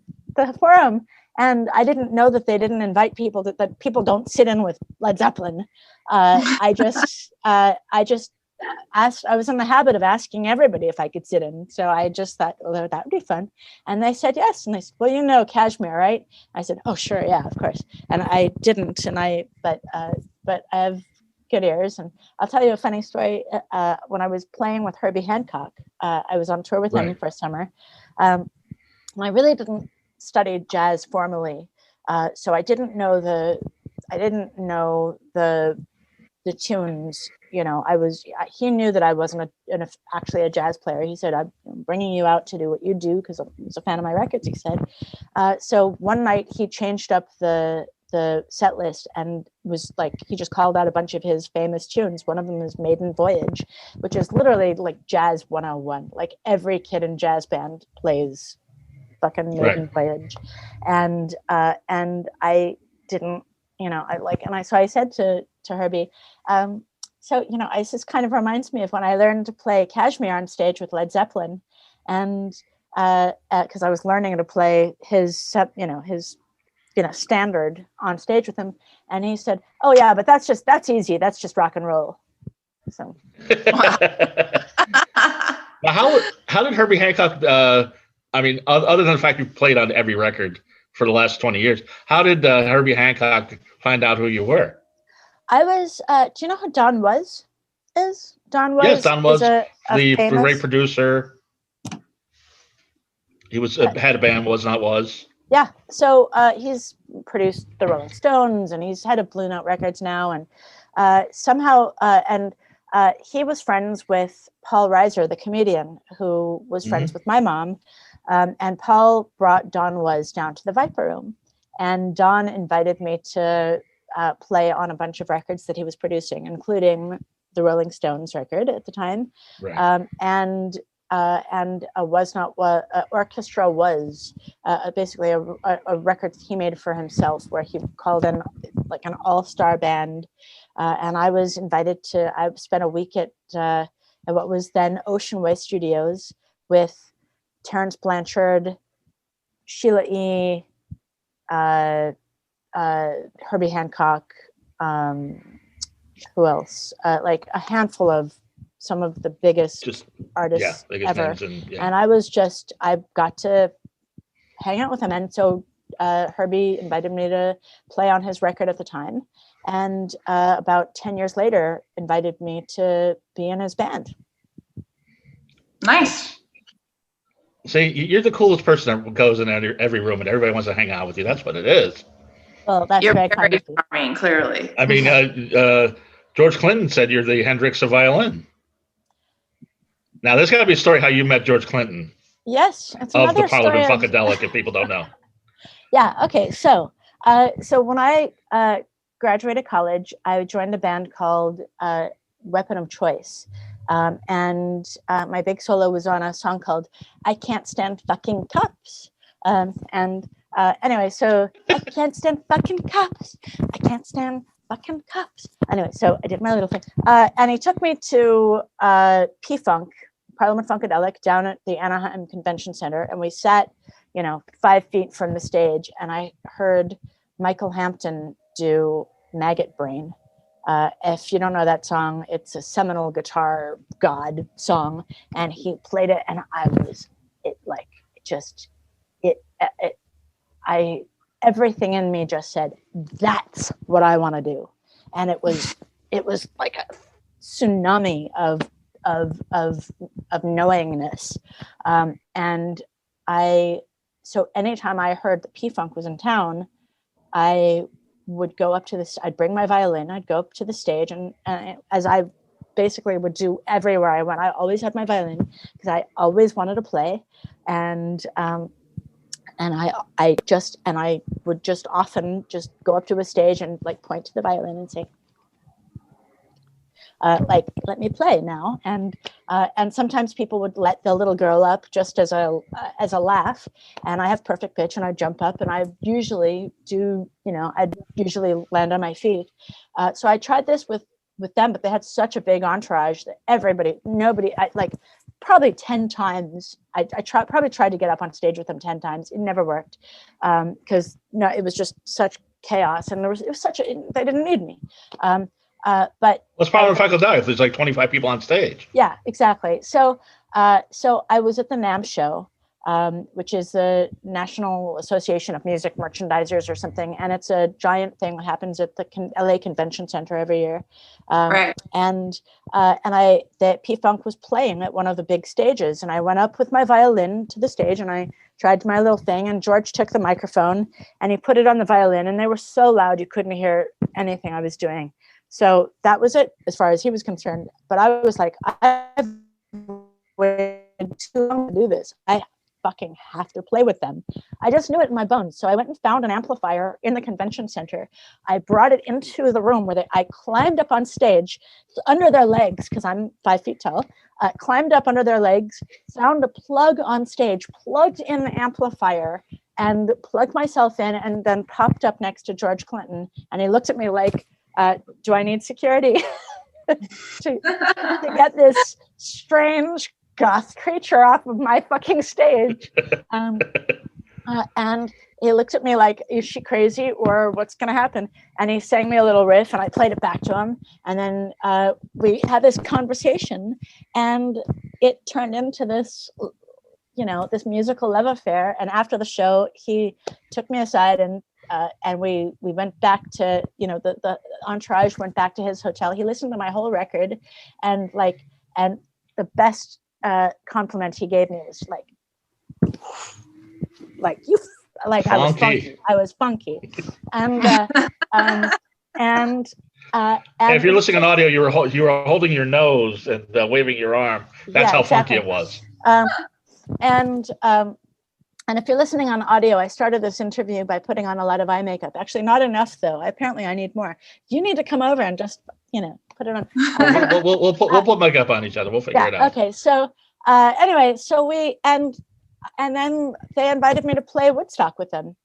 Forum. And I didn't know that they didn't invite people, that people don't sit in with Led Zeppelin. I just asked, I was in the habit of asking everybody if I could sit in. So I just thought, well, that would be fun. And they said yes. And they said, well, you know Kashmir, right? I said, oh, sure. Yeah, of course. And I didn't. But I have good ears. And I'll tell you a funny story. When I was playing with Herbie Hancock, I was on tour with him for a summer. And I really didn't study jazz formally. So I didn't know the tunes. He knew that I wasn't actually a jazz player. He said, I'm bringing you out to do what you do because I was a fan of my records, he said. So one night he changed up the set list and was like, he just called out a bunch of his famous tunes. One of them is Maiden Voyage, which is literally like jazz 101. Like every kid in jazz band plays fucking Maiden Voyage. And I didn't, so I said to Herbie, this kind of reminds me of when I learned to play Kashmir on stage with Led Zeppelin, and because I was learning to play his standard on stage with him, and he said, "Oh yeah, but that's easy. That's just rock and roll." So, now how did Herbie Hancock? Other than the fact you played on every record for the last 20 years, how did Herbie Hancock find out who you were? I was. Do you know who Don Was? Don Was? Yes, Don Was the famous... great producer. He was had a band, Was Not Was. Yeah, so he's produced the Rolling Stones, and he's head of Blue Note Records now, and he was friends with Paul Reiser, the comedian, who was friends with my mom, and Paul brought Don Was down to the Viper Room, and Don invited me to play on a bunch of records that he was producing, including the Rolling Stones record at the time. Right. And Was Not What Orchestra Was basically a record he made for himself, where he called in like an all-star band. And I was invited I spent a week at what was then Ocean Way Studios with Terrence Blanchard, Sheila E., Herbie Hancock, who else? Like a handful of some of the biggest artists ever. And I got to hang out with him. And so Herbie invited me to play on his record at the time. And about 10 years later, invited me to be in his band. Nice. See, you're the coolest person that goes in every room and everybody wants to hang out with you. That's what it is. Well, that's you're very very charming, clearly. I mean, George Clinton said you're the Hendrix of violin. Now, there's got to be a story how you met George Clinton. Yes, it's of the another story Parliment-Funkadelic, if people don't know. Yeah. Okay. So when I graduated college, I joined a band called Weapon of Choice. And my big solo was on a song called I Can't Stand Fucking Cops. Anyway, so I can't stand fucking cops. I can't stand fucking cops. Anyway, so I did my little thing. And he took me to P-Funk, Parliment-Funkadelic, down at the Anaheim Convention Center. And we sat, 5 feet from the stage. And I heard Michael Hampton do Maggot Brain. If you don't know that song, it's a seminal guitar god song, and he played it, and everything in me just said, that's what I want to do. And it was like a tsunami of knowingness. So anytime I heard that P-Funk was in town, I would go up to this, I'd bring my violin, I'd go up to the stage, and as I basically would do everywhere I went, I always had my violin because I always wanted to play. And I would just often just go up to a stage and like point to the violin and say, let me play now. And sometimes people would let the little girl up just as a laugh, and I have perfect pitch, and I jump up, and I'd usually land on my feet. So I tried this with them, but they had such a big entourage that probably 10 times. I probably tried to get up on stage with them 10 times. It never worked because it was just such chaos, and they didn't need me. But what's Parliment-Funkadelic? There's like 25 people on stage. Yeah, exactly. So I was at the NAMM show, which is the National Association of Music Merchandisers or something, and it's a giant thing that happens at the LA Convention Center every year. Right. And the P-Funk was playing at one of the big stages, and I went up with my violin to the stage, and I tried my little thing, and George took the microphone and he put it on the violin, and they were so loud you couldn't hear anything I was doing. So that was it as far as he was concerned. But I was like, I've waited too long to do this. I fucking have to play with them. I just knew it in my bones. So I went and found an amplifier in the convention center. I brought it into the room where I climbed up on stage under their legs, because I'm 5 feet tall, climbed up under their legs, found a plug on stage, plugged in the amplifier, and plugged myself in, and then popped up next to George Clinton. And he looked at me like, do I need security to get this strange goth creature off of my fucking stage? And he looked at me like, is she crazy, or what's going to happen? And he sang me a little riff, and I played it back to him. And then we had this conversation, and it turned into this, this musical love affair. And after the show, he took me aside, and we went back to, the entourage went back to his hotel. He listened to my whole record, and the best compliment he gave me was I was funky. And if you're listening on audio, you were holding your nose and waving your arm. That's how funky it was. And if you're listening on audio, I started this interview by putting on a lot of eye makeup. Actually, not enough, though. Apparently, I need more. You need to come over and just, put it on. We'll put makeup on each other. We'll figure it out. Okay. So anyway, so we and then they invited me to play Woodstock with them.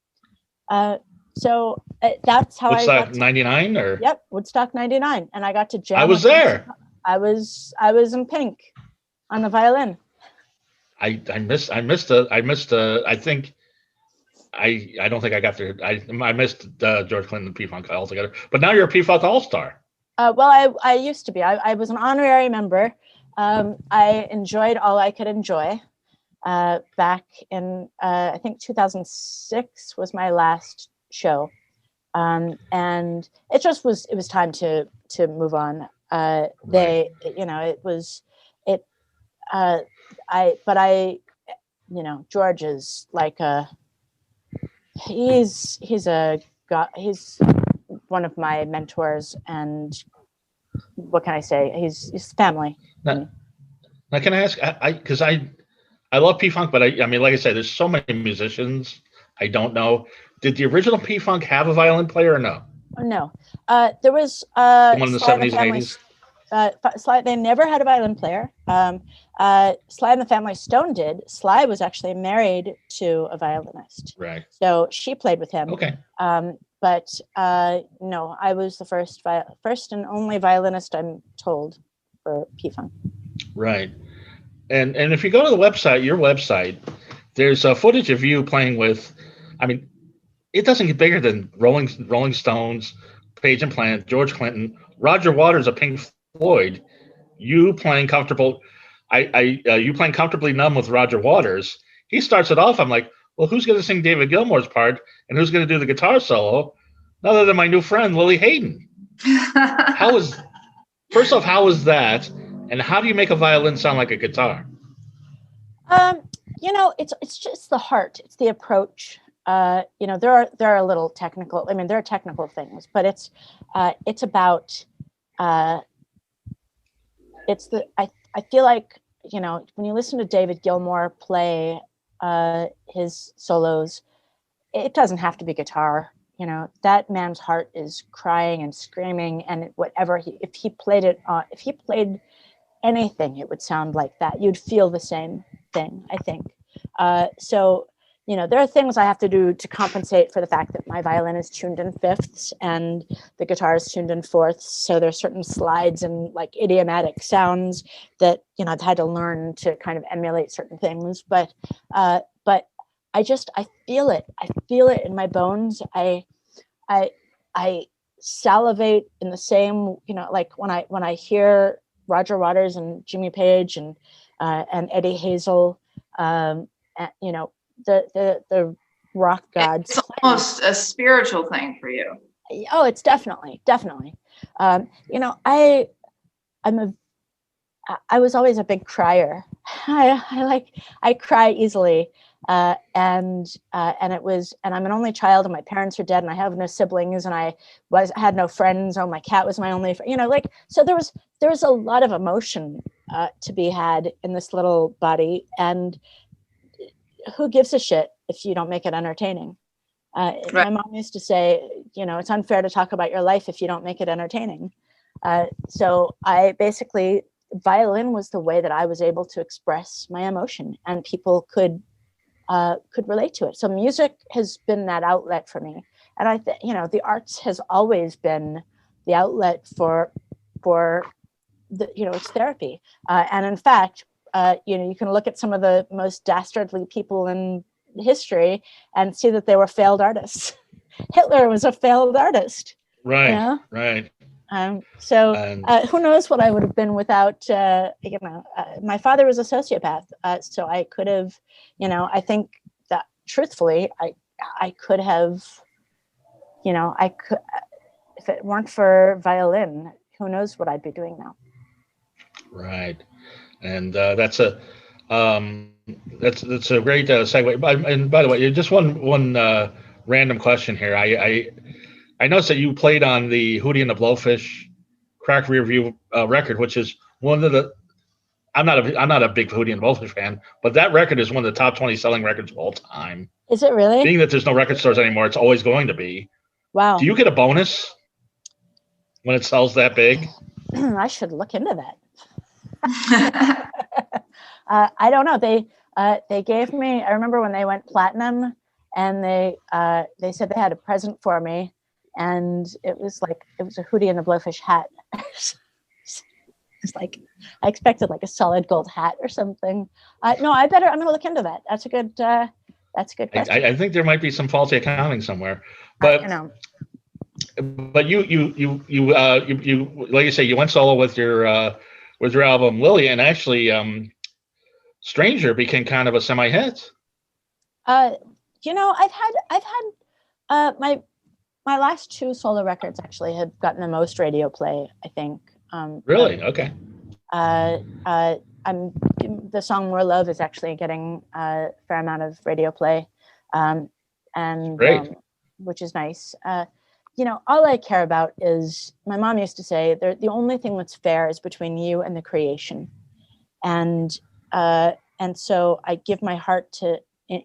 So that's how Woodstock I got 99 or yep, Woodstock 99, and I got to jam. I was there. I was in pink on the violin. I think I don't think I got there. I missed George Clinton P-Funk altogether. But now you're a P-Funk All-Star. Well, I used to be. I was an honorary member. I enjoyed all I could enjoy. Back in I think 2006 was my last show, and it was time to move on. They, George is like he's one of my mentors, and what can I say? He's family. Now can I ask? Because I love P-Funk, but I mean, like I said, there's so many musicians I don't know. Did the original P-Funk have a violin player or no? No, there was one in the 70s and 80s. Sly, they never had a violin player. Sly and the Family Stone did. Sly was actually married to a violinist, right? So she played with him. Okay. But no, I was the first and only violinist, I'm told, for P-Funk. Right. And if you go to the website, your website, there's footage of you playing with. I mean, it doesn't get bigger than Rolling Stones, Page and Plant, George Clinton, Roger Waters of Pink Floyd. You playing comfortable. You playing Comfortably Numb with Roger Waters. He starts it off. I'm like, well, who's going to sing David Gilmour's part and who's going to do the guitar solo? None other than my new friend Lili Haydn. First off, how is that? And how do you make a violin sound like a guitar? It's just the heart. It's the approach. There are a little technical. I mean, there are technical things, but it's about. I feel like when you listen to David Gilmour play his solos, it doesn't have to be guitar. That man's heart is crying and screaming, and whatever if he played anything, it would sound like that. You'd feel the same thing, I think. So there are things I have to do to compensate for the fact that my violin is tuned in fifths and the guitar is tuned in fourths. So there's certain slides and like idiomatic sounds that I've had to learn to kind of emulate certain things. But I feel it. I feel it in my bones. I salivate in the same, like when I hear Roger Waters and Jimmy Page and Eddie Hazel, the rock gods. It's almost a spiritual thing for you. Oh, it's definitely. I was always a big crier. I cry easily. And I'm an only child, and my parents are dead, and I have no siblings, and I had no friends. Oh, my cat was my only friend. So there was a lot of emotion to be had in this little body, and who gives a shit if you don't make it entertaining? Right. My mom used to say, it's unfair to talk about your life if you don't make it entertaining. So I basically, violin was the way that I was able to express my emotion, and people could relate to it. So music has been that outlet for me. And I think, the arts has always been the outlet for it's therapy. And in fact, you can look at some of the most dastardly people in history and see that they were failed artists. Hitler was a failed artist. Right, right. Who knows what I would have been without, my father was a sociopath. So I could have, I think that truthfully, I could have, if it weren't for violin, who knows what I'd be doing now. Right. And that's a great segue. And by the way, just one random question here. I noticed that you played on the Hootie and the Blowfish Crack Rear View record, which is one of the. I'm not a big Hootie and the Blowfish fan, but that record is one of the top 20 selling records of all time. Is it really? Being that there's no record stores anymore, it's always going to be. Wow. Do you get a bonus when it sells that big? I should look into that. I don't know. They gave me. I remember when they went platinum, and they said they had a present for me, and it was a Hootie and the Blowfish hat. It's like I expected like a solid gold hat or something. No, I'm gonna look into that. That's a good question. I think there might be some faulty accounting somewhere, but but you like you say, you went solo with your album Lily, and actually Stranger became kind of a semi-hit. I've had my last 2 solo records actually had gotten the most radio play, I think. Really? Okay. The song More Love is actually getting a fair amount of radio play, and Great. Which is nice. All I care about is, my mom used to say, the only thing that's fair is between you and the creation, and so I give my heart to in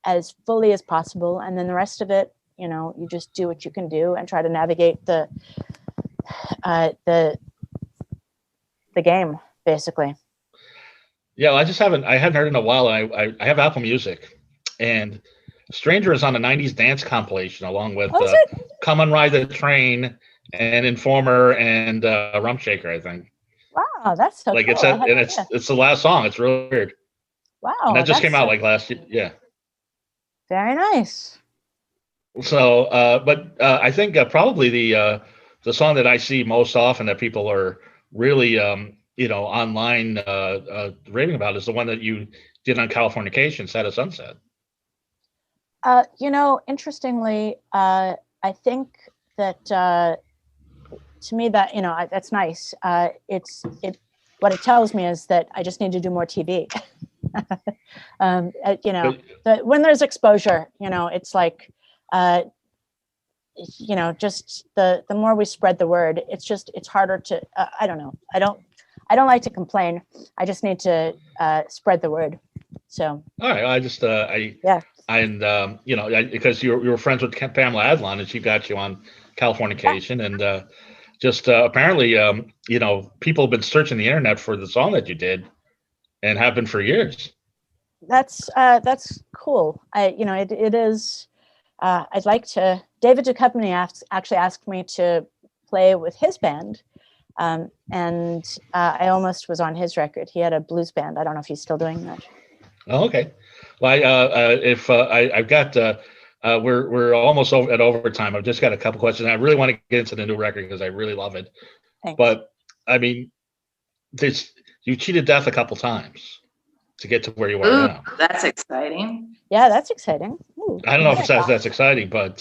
as fully as possible, and then the rest of it, you just do what you can do and try to navigate the game, basically. Yeah, well, I hadn't heard in a while. And I have Apple Music, and Stranger is on a '90s dance compilation along with Come and Ride the Train and Informer and Rump Shaker, I think. Wow, that's so cool. It's the last song. It's really weird. Wow, and that just came out like last year. Yeah. Very nice. So, but I think probably the song that I see most often that people are really online raving about is the one that you did on Californication, Set of Sunset. Interestingly, I think that to me that that's nice. What it tells me is that I just need to do more TV. When there's exposure, it's like just the more we spread the word, it's harder to I don't know. I don't like to complain. I just need to spread the word. So all right, I just because you were friends with Pamela Adlon, and she got you on Californication, and apparently people have been searching the internet for the song that you did, and have been for years. That's cool. It is. I'd like to. David Duchovny actually asked me to play with his band, and I almost was on his record. He had a blues band. I don't know if he's still doing that. Oh, okay. Well, I've got we're almost at overtime. I've just got a couple questions. I really want to get into the new record because I really love it. Thanks. But I mean, you cheated death a couple times to get to where you are now. That's exciting. Yeah, that's exciting. Ooh, I don't know if that's exciting, but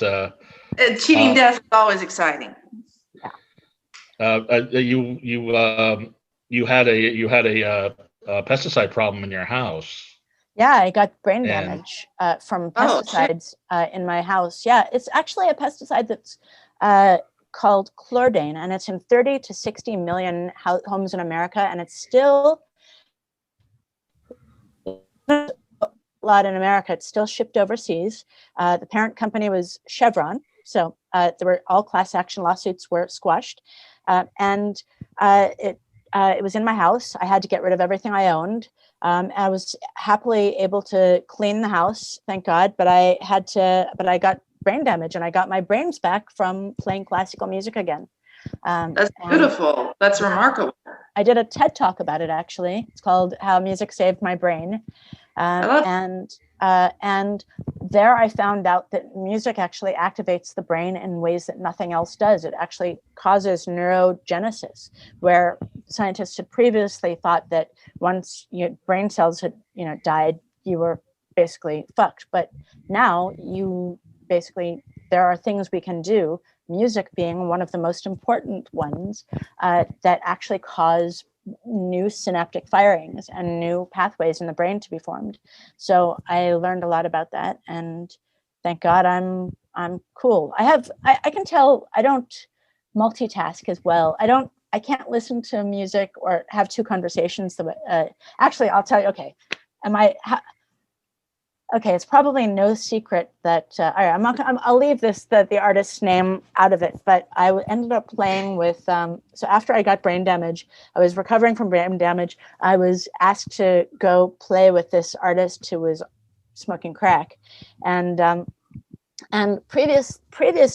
cheating death is always exciting. Yeah. You had a pesticide problem in your house. Yeah, I got brain damage from pesticides in my house. Yeah, it's actually a pesticide that's called chlordane, and it's in 30 to 60 million homes in America, and it's still a lot in America. It's still shipped overseas. The parent company was Chevron, so there were all class action lawsuits were squashed, and it was in my house. I had to get rid of everything I owned. I was happily able to clean the house, thank God, but I got brain damage, and I got my brains back from playing classical music again. That's beautiful. That's remarkable. I did a TED Talk about it, actually. It's called How Music Saved My Brain. And there I found out that music actually activates the brain in ways that nothing else does. It actually causes neurogenesis, where scientists had previously thought that once your brain cells had died, you were basically fucked. But now there are things we can do, music being one of the most important ones, that actually cause new synaptic firings and new pathways in the brain to be formed. So I learned a lot about that, and thank God I'm cool. I can tell I don't multitask as well. I can't listen to music or have two conversations. Actually, I'll tell you. Okay, Okay, it's probably no secret that all right, I'll leave the artist's name out of it, but ended up playing with. So after I got brain damage, I was recovering from brain damage. I was asked to go play with this artist who was smoking crack, and previous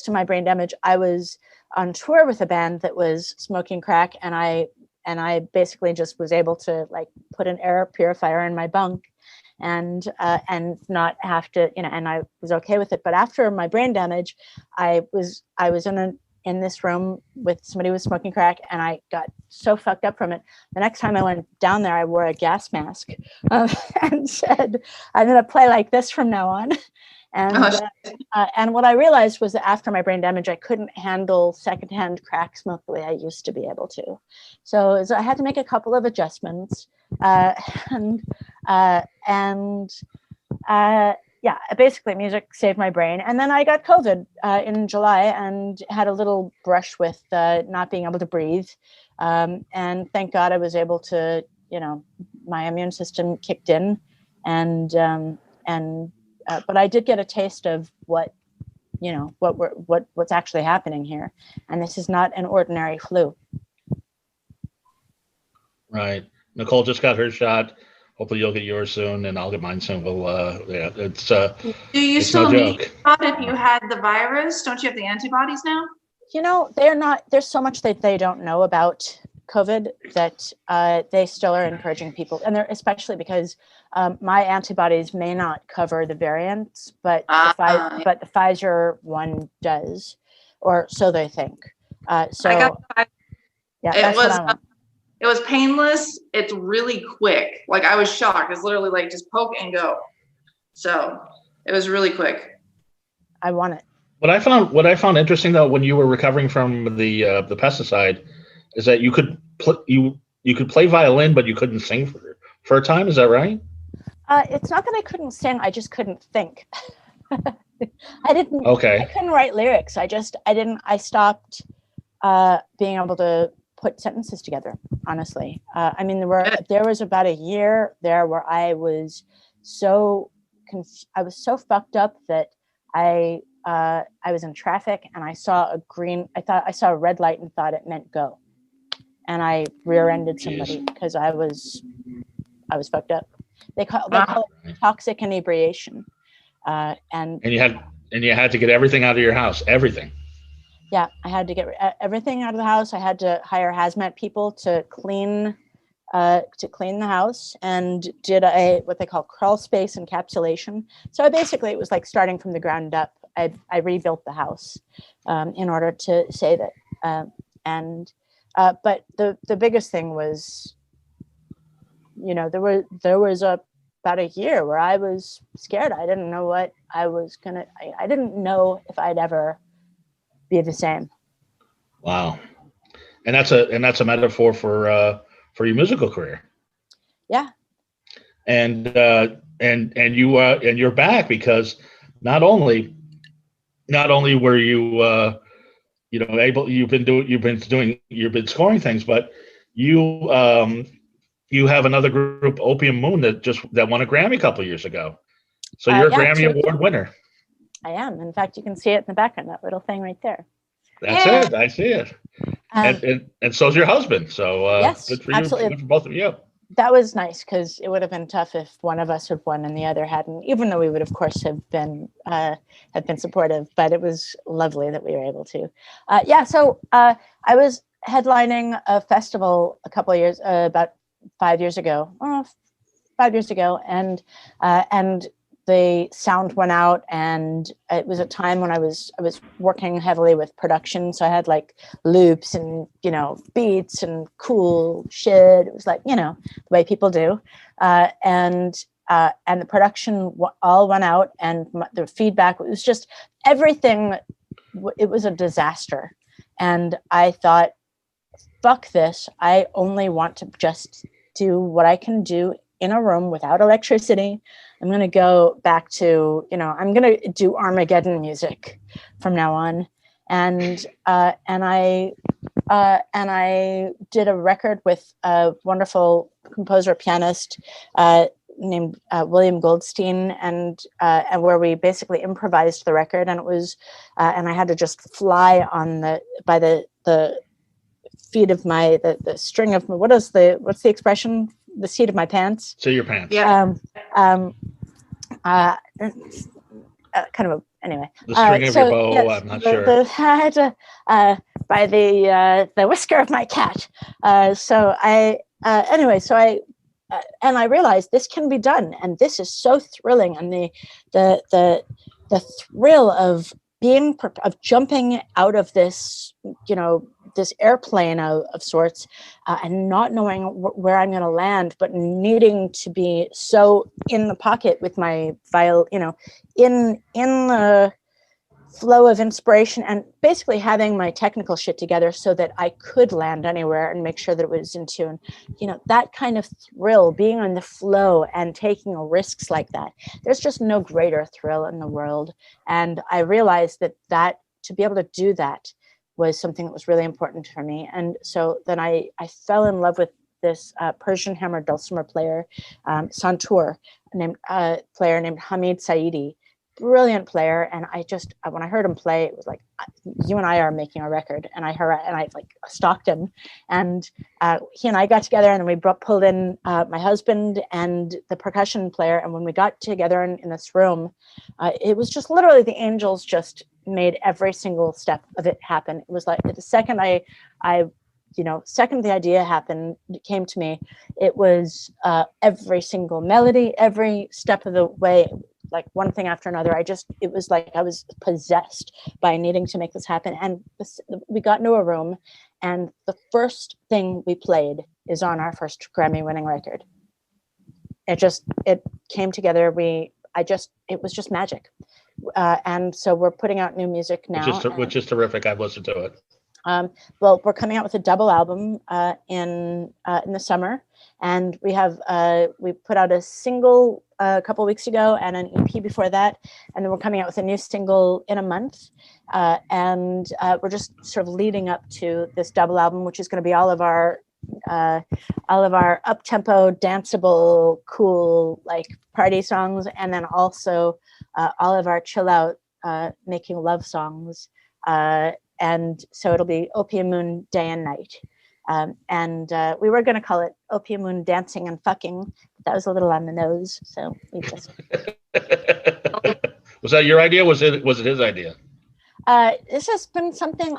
to my brain damage, I was on tour with a band that was smoking crack, and I basically just was able to like put an air purifier in my bunk and not have to, and I was okay with it. But after my brain damage, I was in this room with somebody who was smoking crack, and I got so fucked up from it. The next time I went down there, I wore a gas mask and said, I'm going to play like this from now on. And what I realized was that after my brain damage, I couldn't handle secondhand crack smoke the way I used to be able to. So I had to make a couple of adjustments. Yeah, basically music saved my brain. And then I got COVID in July and had a little brush with not being able to breathe. And thank God I was able to, my immune system kicked in, but I did get a taste of what's actually happening here. And this is not an ordinary flu. Right. Nicole just got her shot. Hopefully you'll get yours soon, and I'll get mine soon. It's Do you it's still no need joke. if you had the virus? Don't you have the antibodies now? There's so much that they don't know about COVID that they still are encouraging people, and they're especially because my antibodies may not cover the variants, but the Pfizer one does, or so they think. So I got that's what I want. It was painless. It's really quick. Like I was shocked. It's literally like just poke and go. So it was really quick. I want it. What I found interesting though, when you were recovering from the pesticide, is that you could play violin, but you couldn't sing for a time. Is that right? It's not that I couldn't sing. I just couldn't think. I didn't. Okay. I couldn't write lyrics. I stopped being able to put sentences together, honestly. There was about a year there where I was so fucked up that I was in traffic and I saw a red light and thought it meant go, and I rear-ended somebody because I was fucked up. They call it toxic inebriation, and you had to get everything out of your house, everything. Yeah, I had to get everything out of the house. I had to hire hazmat people to clean the house, and did what they call crawl space encapsulation. So it was like starting from the ground up. I rebuilt the house in order to say that. But the biggest thing was, there was about a year where I was scared. I didn't know what I was gonna. I didn't know if I'd ever be the same. Wow, and that's a metaphor for your musical career. Yeah, and you're back because not only were you you've been scoring things, but you have another group, Opium Moon, that won a Grammy a couple of years ago. So you're a Grammy Award winner. I am. In fact, you can see it in the background, that little thing right there. That's it. I see it. And so's your husband. So yes, good for you. Absolutely. Good for both of you. That was nice because it would have been tough if one of us had won and the other hadn't, even though we would, of course, have been supportive. But it was lovely that we were able to. So I was headlining a festival a couple of years, about 5 years ago, and the sound went out, and it was a time when I was working heavily with production, so I had like loops and beats and cool shit. It was like the way people do, and the production all went out, and the feedback, it was just everything. It was a disaster, and I thought, fuck this. I only want to just do what I can do in a room without electricity. I'm going to go back to, I'm going to do Armageddon music from now on. And I did a record with a wonderful composer pianist named William Goldstein, and where we basically improvised the record, and it was and I had to just fly on by the feet of the string of what's the expression, the seat of my pants. So your pants. Yeah. Kind of anyway. The string of your bow. Yes, I'm not sure. I had to by the whisker of my cat. So I anyway. So I realized this can be done, and this is so thrilling, and the thrill of jumping out of this, this airplane of sorts, and not knowing where I'm going to land, but needing to be so in the pocket with my in the flow of inspiration, and basically having my technical shit together so that I could land anywhere and make sure that it was in tune. That kind of thrill, being on the flow and taking risks like that. There's just no greater thrill in the world. And I realized that to be able to do that was something that was really important for me. And so then I fell in love with this Persian hammer dulcimer player, Santur, named Hamid Saidi. Brilliant player, and when I heard him play, it was like, you and I are making a record. And I stalked him, and he and I got together, and then we pulled in my husband and the percussion player. And when we got together in this room, it was just literally the angels just made every single step of it happen. It was like the second second the idea came to me, it was every single melody, every step of the way, like one thing after another. It was like I was possessed by needing to make this happen. And we got into a room, and the first thing we played is on our first Grammy winning record. It came together. It was just magic. And so we're putting out new music now. Which is terrific. I've listened to it. Well, we're coming out with a double album in the summer, and we put out a single a couple of weeks ago and an EP before that, and then we're coming out with a new single in a month, and we're just sort of leading up to this double album, which is going to be all of our up-tempo, danceable, cool, like party songs, and then also all of our chill out, making love songs. And so it'll be Opium Moon day and night. And we were going to call it Opium Moon dancing and fucking, but that was a little on the nose. So we just. Was that your idea? Was it his idea? This has been something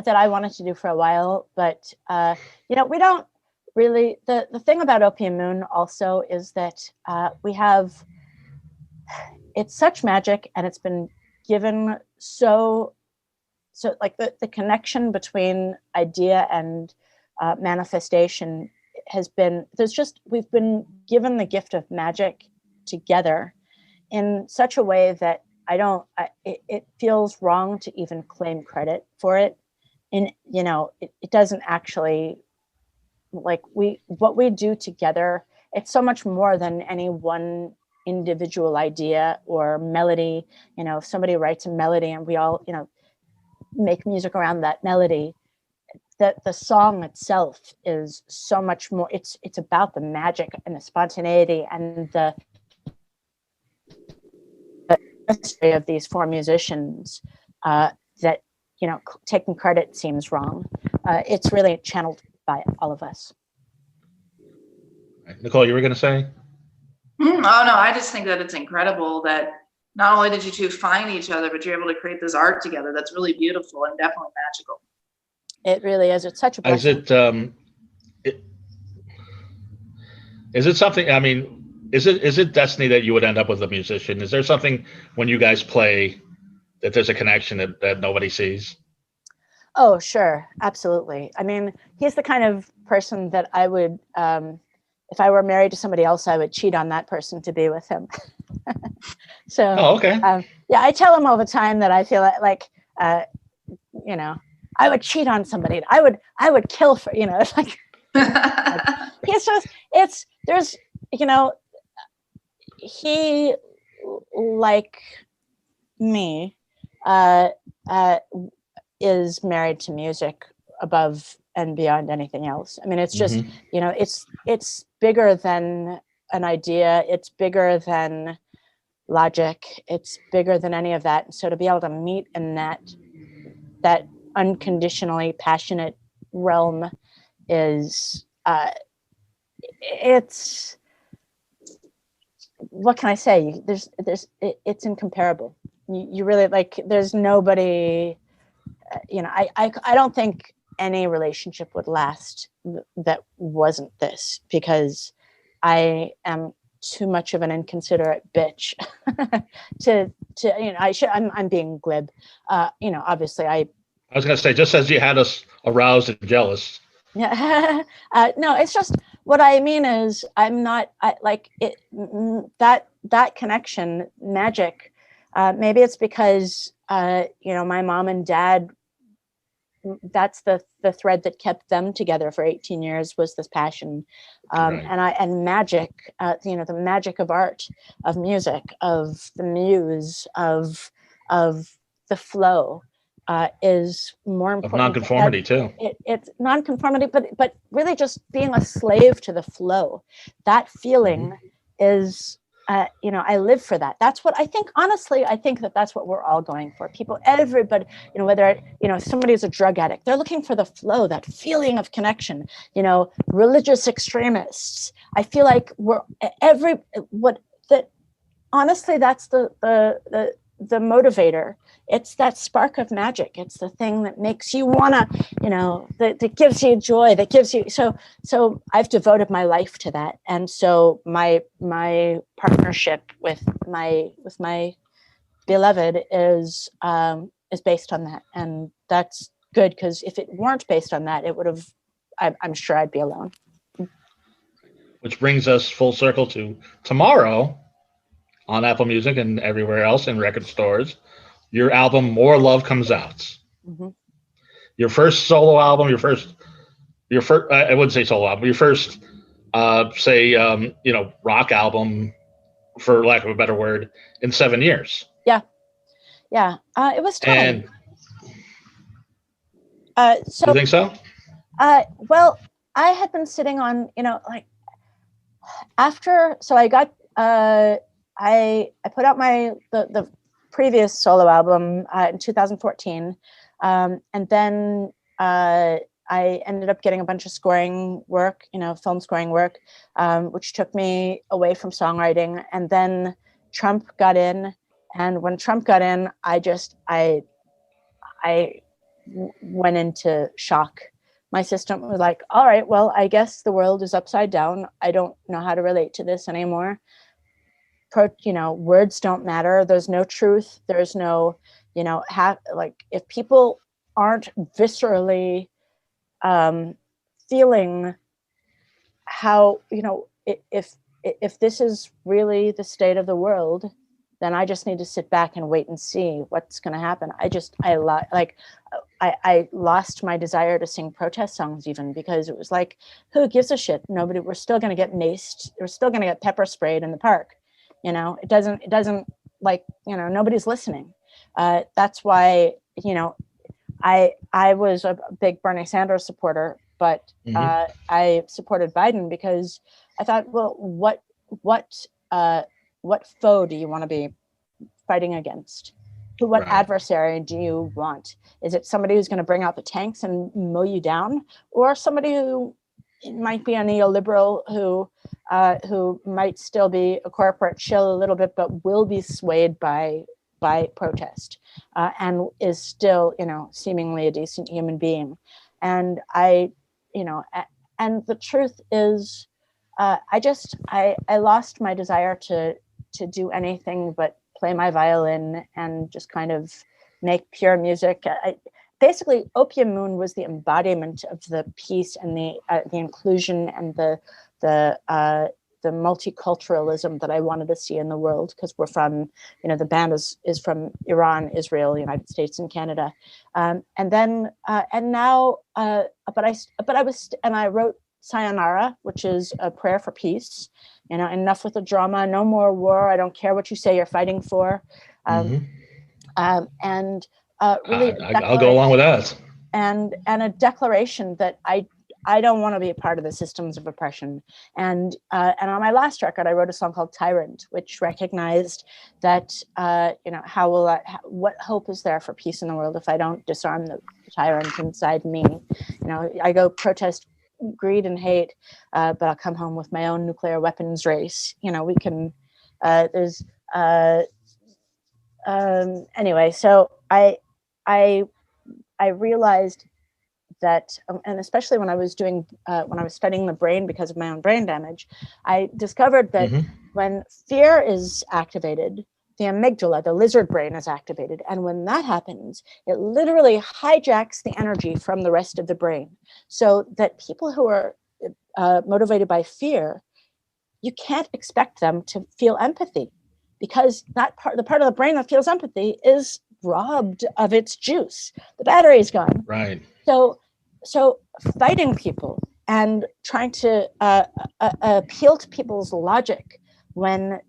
that I wanted to do for a while, but we don't really. The thing about Opium Moon also is that it's such magic, and it's been given so like the connection between idea and manifestation has been, we've been given the gift of magic together in such a way that it feels wrong to even claim credit for it. And, it doesn't actually, like what we do together, it's so much more than any one individual idea or melody. If somebody writes a melody and we all, make music around that melody, that the song itself is so much more. It's about the magic and the spontaneity and the history of these four musicians, that taking credit seems wrong. It's really channeled by all of us. Nicole, you were going to say? Oh no, I just think that it's incredible that not only did you two find each other, but you're able to create this art together. That's really beautiful and definitely magical. It really is. It's such a blessing. Is it something, I mean, is it destiny that you would end up with a musician? Is there something when you guys play that there's a connection that nobody sees? Oh, sure. Absolutely. I mean, he's the kind of person that I would, if I were married to somebody else, I would cheat on that person to be with him. So, okay. Yeah, I tell him all the time that I feel like I would cheat on somebody. I would kill for, it's like, he's just, he, like me, is married to music above and beyond anything else. I mean, it's just, it's bigger than an idea. It's bigger than logic. It's bigger than any of that. And so to be able to meet in that unconditionally passionate realm is it's, what can I say? It's incomparable. You really, like, there's nobody, I don't think any relationship would last that wasn't this, because I am too much of an inconsiderate bitch I'm being glib. Obviously I was going to say, just as you had us aroused and jealous. Yeah. No, it's just, what I mean is that connection, magic. Maybe it's because, my mom and dad, that's the thread that kept them together for 18 years, was this passion. Right. And magic, the magic of art, of music, of the muse, of the flow. Is more important. Of nonconformity too. It's nonconformity, but really just being a slave to the flow. That feeling is, I live for that. That's what I think. Honestly, I think that's what we're all going for. People, everybody, whether somebody is a drug addict, they're looking for the flow, that feeling of connection. Religious extremists. I feel like honestly, that's the motivator. It's that spark of magic. It's the thing that makes you wanna, that gives you joy, that gives you, so I've devoted my life to that. And so my partnership with my beloved is based on that. And that's good, because if it weren't based on that, it would have, I'm sure I'd be alone. Which brings us full circle to tomorrow on Apple Music and everywhere else in record stores. Your album More Love comes out. Mm-hmm. Your first solo album, your first I wouldn't say solo album, your first rock album, for lack of a better word, in 7 years. Yeah. It was time. And you think so? Well, I had been sitting on, so I got I put out the previous solo album in 2014, and then I ended up getting a bunch of scoring work, film scoring work, which took me away from songwriting. And then Trump got in, and when Trump got in, I went into shock. My system was like, all right, well, I guess the world is upside down. I don't know how to relate to this anymore. Words don't matter. There's no truth. There's no, if people aren't viscerally feeling how, if this is really the state of the world, then I just need to sit back and wait and see what's going to happen. I lost my desire to sing protest songs, even, because it was like, who gives a shit? Nobody. We're still going to get maced. We're still going to get pepper sprayed in the park. It doesn't nobody's listening. That's why, I was a big Bernie Sanders supporter, but I supported Biden because I thought, well, what foe do you want to be fighting against? What Right. adversary do you want? Is it somebody who's going to bring out the tanks and mow you down, or somebody who might be a neoliberal who might still be a corporate shill a little bit, but will be swayed by protest, and is still, seemingly a decent human being. And and the truth is, I lost my desire to do anything but play my violin and just kind of make pure music. Basically, Opium Moon was the embodiment of the peace and the inclusion and the multiculturalism that I wanted to see in the world, because we're from, the band is from Iran, Israel, United States, and Canada, and now, I wrote Sayonara, which is a prayer for peace. Enough with the drama, no more war. I don't care what you say you're fighting for. Really, I'll go along with that. And a declaration that I don't want to be a part of the systems of oppression. And on my last record, I wrote a song called Tyrant, which recognized that, what hope is there for peace in the world if I don't disarm the tyrant inside me? I go protest greed and hate, but I'll come home with my own nuclear weapons race. We can, anyway, so I realized that, and especially when I was studying the brain because of my own brain damage, I discovered that when fear is activated, the amygdala, the lizard brain, is activated. And when that happens, it literally hijacks the energy from the rest of the brain. So that people who are motivated by fear, you can't expect them to feel empathy, because the part of the brain that feels empathy is robbed of its juice. The battery is gone. Right. So fighting people and trying to appeal to people's logic when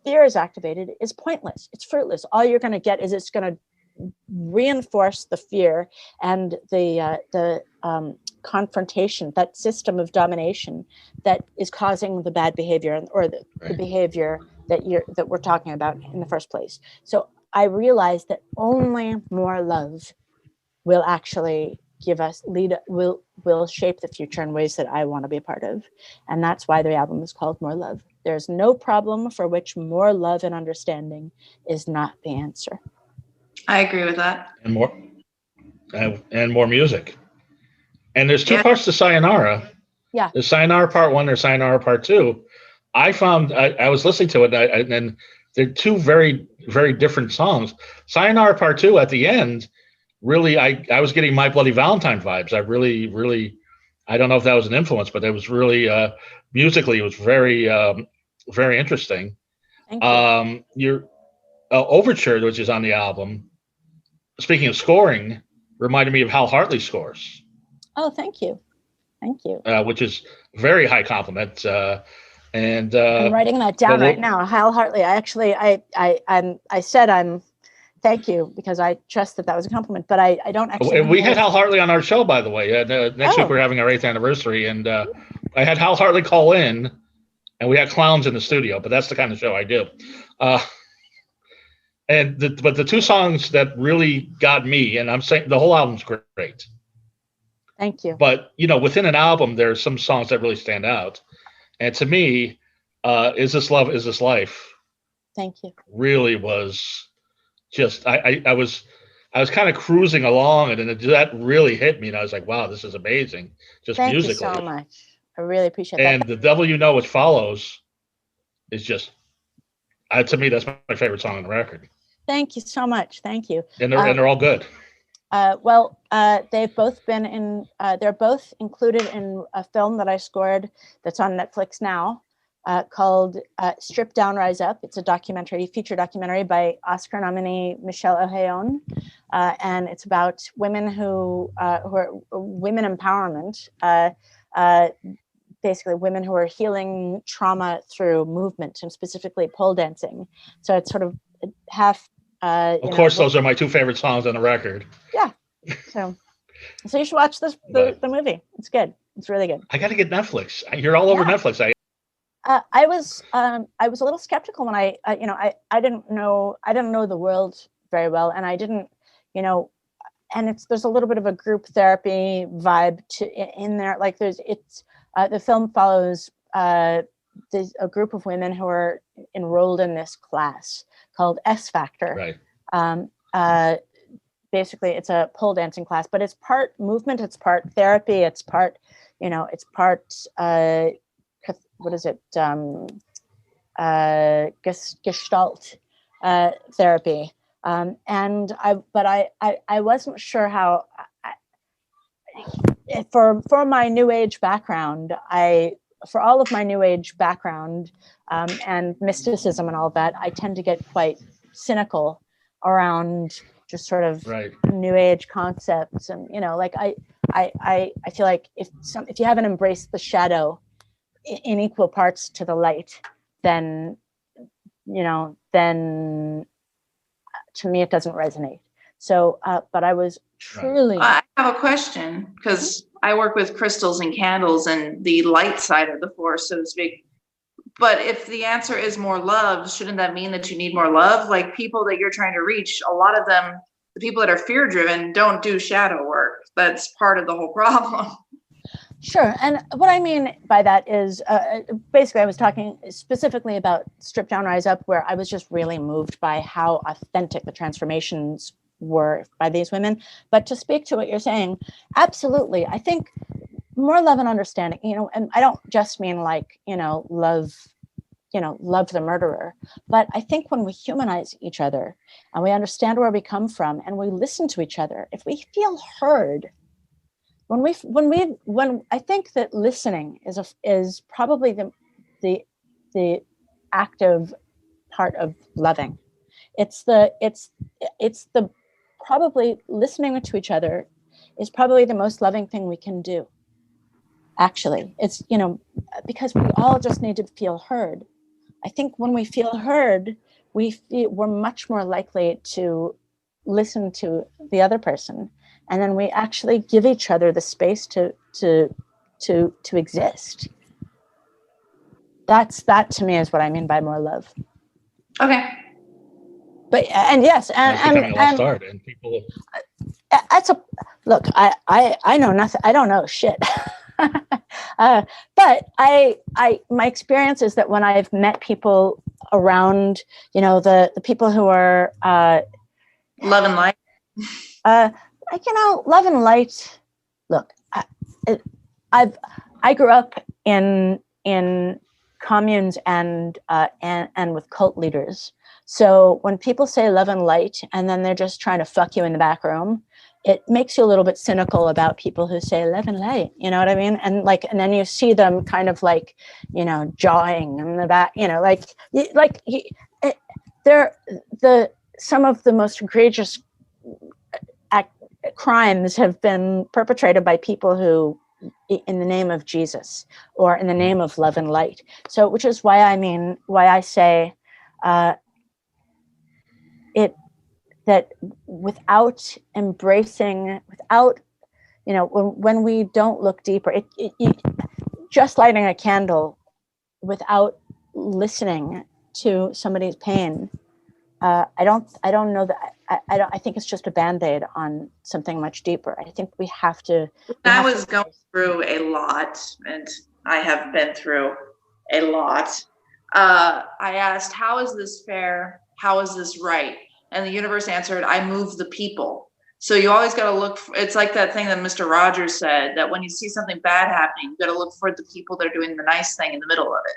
fear is activated is pointless. It's fruitless. All you're going to get is it's going to reinforce the fear and the confrontation, that system of domination that is causing the bad behavior or the behavior that we're talking about in the first place. So I realized that only more love will actually will shape the future in ways that I want to be a part of. And that's why the album is called More Love. There's no problem for which more love and understanding is not the answer. I agree with that. And more music. And there's two parts to Sayonara. Yeah. There's Sayonara Part 1, there's Sayonara Part 2. I found, I was listening to it, and they're two very, very different songs. Sayonara Part 2 at the end, really, I was getting My Bloody Valentine vibes. I really, really, I don't know if that was an influence, but it was really, musically, it was very, very interesting. Thank you. Your Overture, which is on the album, speaking of scoring, reminded me of Hal Hartley's scores. Oh, thank you. Thank you. Which is very high compliment. And I'm writing that down right now. Hal Hartley. I said thank you because I trust that was a compliment, but I don't actually. We had Hal Hartley on our show, by the way. Next week we're having our 8th anniversary, and I had Hal Hartley call in, and we had clowns in the studio. But that's the kind of show I do. But the two songs that really got me, and I'm saying the whole album's great. Thank you. But within an album, there are some songs that really stand out, and to me, "Is This Love? Is This Life?" Thank you. Really was. Just I was kind of cruising along, and then that really hit me, and I was like, "Wow, this is amazing!" Just Thank musically. Thank you so much. I really appreciate that. And "The Devil You Know," which follows, is just to me that's my favorite song on the record. Thank you so much. Thank you. And they're all good. They've both been in. They're both included in a film that I scored that's on Netflix now. Called Strip Down, Rise Up. It's a feature documentary by Oscar nominee Michelle Ohayon. And it's about women who are women empowerment, basically women who are healing trauma through movement and specifically pole dancing. So it's sort of half. Of course, those are my two favorite songs on the record. Yeah. So you should watch the movie. It's good. It's really good. I got to get Netflix. You're all over Netflix. I was a little skeptical when I didn't know the world very well, and I didn't, and there's a little bit of a group therapy vibe in there. Like the film follows there's a group of women who are enrolled in this class called S Factor. Right. Basically, it's a pole dancing class, but it's part movement, it's part therapy, it's part, what is it? Gestalt therapy. And I wasn't sure how. For my New Age background, for all of my New Age background and mysticism and all that, I tend to get quite cynical around just sort of New Age concepts, and I feel like if you haven't embraced the shadow in equal parts to the light, then to me it doesn't resonate. So, but I was truly. I have a question because I work with crystals and candles and the light side of the force, so to speak. But if the answer is more love, shouldn't that mean that you need more love? Like people that you're trying to reach, a lot of them, the people that are fear driven, don't do shadow work. That's part of the whole problem. Sure. And what I mean by that is basically I was talking specifically about Strip Down, Rise Up, where I was just really moved by how authentic the transformations were by these women. But to speak to what you're saying, absolutely. I think more love and understanding, and I don't just mean like, love the murderer, but I think when we humanize each other and we understand where we come from and we listen to each other, if we feel heard, when I think that listening is probably the active part of loving. It's the probably listening to each other is probably the most loving thing we can do. Actually, it's, because we all just need to feel heard. I think when we feel heard, we're much more likely to listen to the other person. And then we actually give each other the space to exist. That to me is what I mean by more love. Okay. But, and yes, It's becoming a lost art, and people. Look, I know nothing. I don't know shit. But my experience is that when I've met people around, the people who are love and light, love and light. Look, I grew up in communes and with cult leaders. So when people say love and light, and then they're just trying to fuck you in the back room, it makes you a little bit cynical about people who say love and light, you know what I mean? And then you see them kind of like, jawing in the back, they're some of the most egregious crimes have been perpetrated by people who, in the name of Jesus or in the name of love and light. So, which is why I say, that without embracing, when we don't look deeper, just lighting a candle without listening to somebody's pain, I don't know that I think it's just a Band-Aid on something much deeper. I think we have to. I was going through a lot, and I have been through a lot. I asked, how is this fair? How is this right? And the universe answered, I move the people. So you always got to look for, it's like that thing that Mr. Rogers said, that when you see something bad happening, you got to look for the people that are doing the nice thing in the middle of it.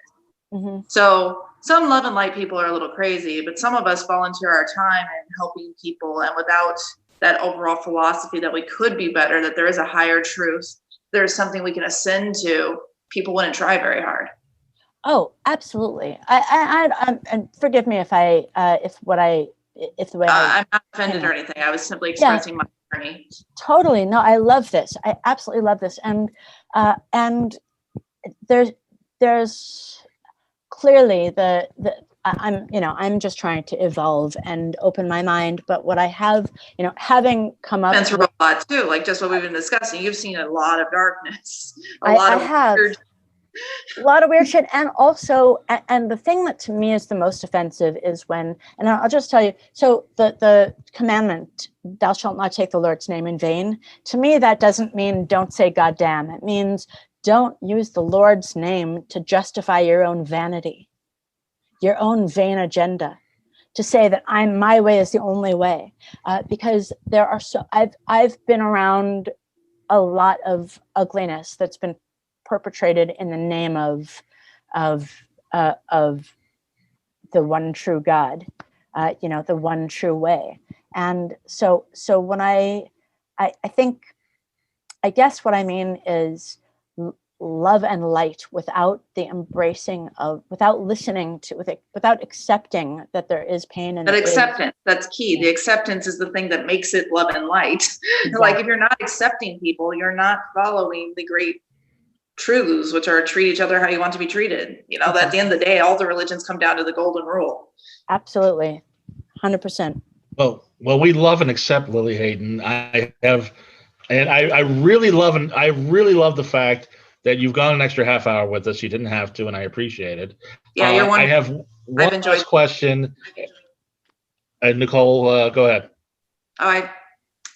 Mm-hmm. So some love and light people are a little crazy, but some of us volunteer our time in helping people. And without that overall philosophy that we could be better, that there is a higher truth, there's something we can ascend to, people wouldn't try very hard. Oh, absolutely. And forgive me if the way I'm not offended or anything. I was simply expressing my journey. Totally. No, I love this. I absolutely love this. And there's clearly I'm just trying to evolve and open my mind. But what I have, having come up through a lot too, like just what we've been discussing, you've seen a lot of darkness, a lot of weird shit. And also, and the thing that to me is the most offensive is when, and I'll just tell you, so the commandment, thou shalt not take the Lord's name in vain. To me, that doesn't mean don't say goddamn. It means don't use the Lord's name to justify your own vanity, your own vain agenda, to say that my way is the only way. Because there are I've been around a lot of ugliness that's been perpetrated in the name of the one true God, the one true way. And so when I think, I guess what I mean is love and light without the embracing of, without listening to, without accepting that there is pain. And that acceptance, that's key. The acceptance is the thing that makes it love and light. Exactly. Like if you're not accepting people, you're not following the great truths, which are treat each other how you want to be treated. That at the end of the day, all the religions come down to the golden rule. Absolutely. 100%. Well, we love and accept Lili Haydn. I have And I really love the fact that you've gone an extra half hour with us. You didn't have to, and I appreciate it. Yeah, you're I one. have I've one enjoyed. last question. Nicole, go ahead. Oh, I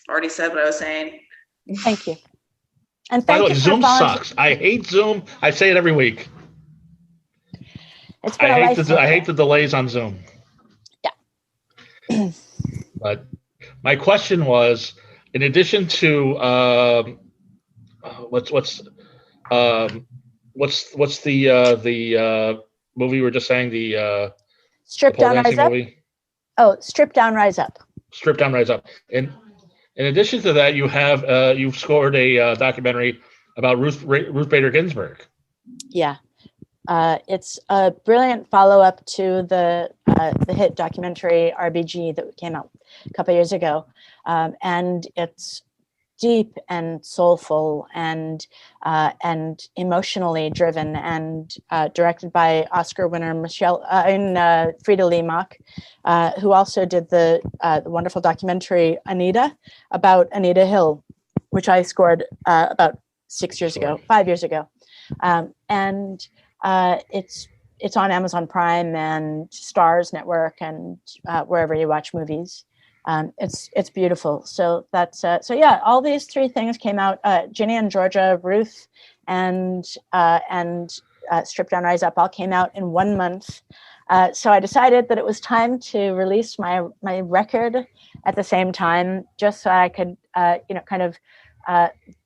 already said what I was saying. Thank you. And By the thank way, you for Zoom volunteering. sucks. I hate Zoom. I say it every week. It's been I a hate the delays on Zoom. Yeah. But my question was, in addition to what's the movie we were just saying, the Strip pole Down, dancing Rise Up. movie? Oh, Strip Down, Rise Up. Strip Down, Rise Up. And in addition to that, you've scored a documentary about Ruth Bader Ginsburg. Yeah. It's a brilliant follow-up to the hit documentary RBG that came out a couple of years ago, and it's deep and soulful and emotionally driven, and directed by Oscar winner Frida Lee Mock, who also did the wonderful documentary Anita about Anita Hill, which I scored about 5 years ago, and it's on Amazon Prime and Starz Network and wherever you watch movies. It's beautiful. So that's so yeah. All these three things came out. Ginny and Georgia, Ruth, and Strip Down, Rise Up all came out in 1 month. So I decided that it was time to release my record at the same time, just so I could kind of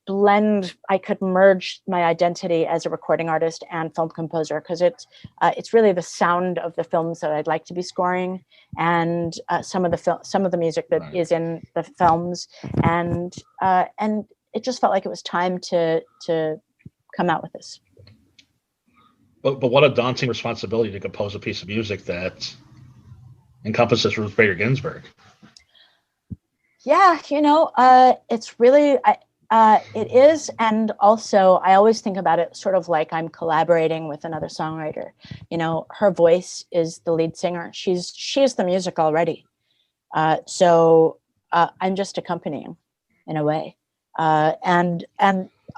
blend. I could merge my identity as a recording artist and film composer, because it's really the sound of the films that I'd like to be scoring, and some of the music that is in the films, and it just felt like it was time to come out with this. But what a daunting responsibility to compose a piece of music that encompasses Ruth Bader Ginsburg. Yeah, it's really it is, and also I always think about it sort of like I'm collaborating with another songwriter. Her voice is the lead singer. She's the music already, so I'm just accompanying, in a way, and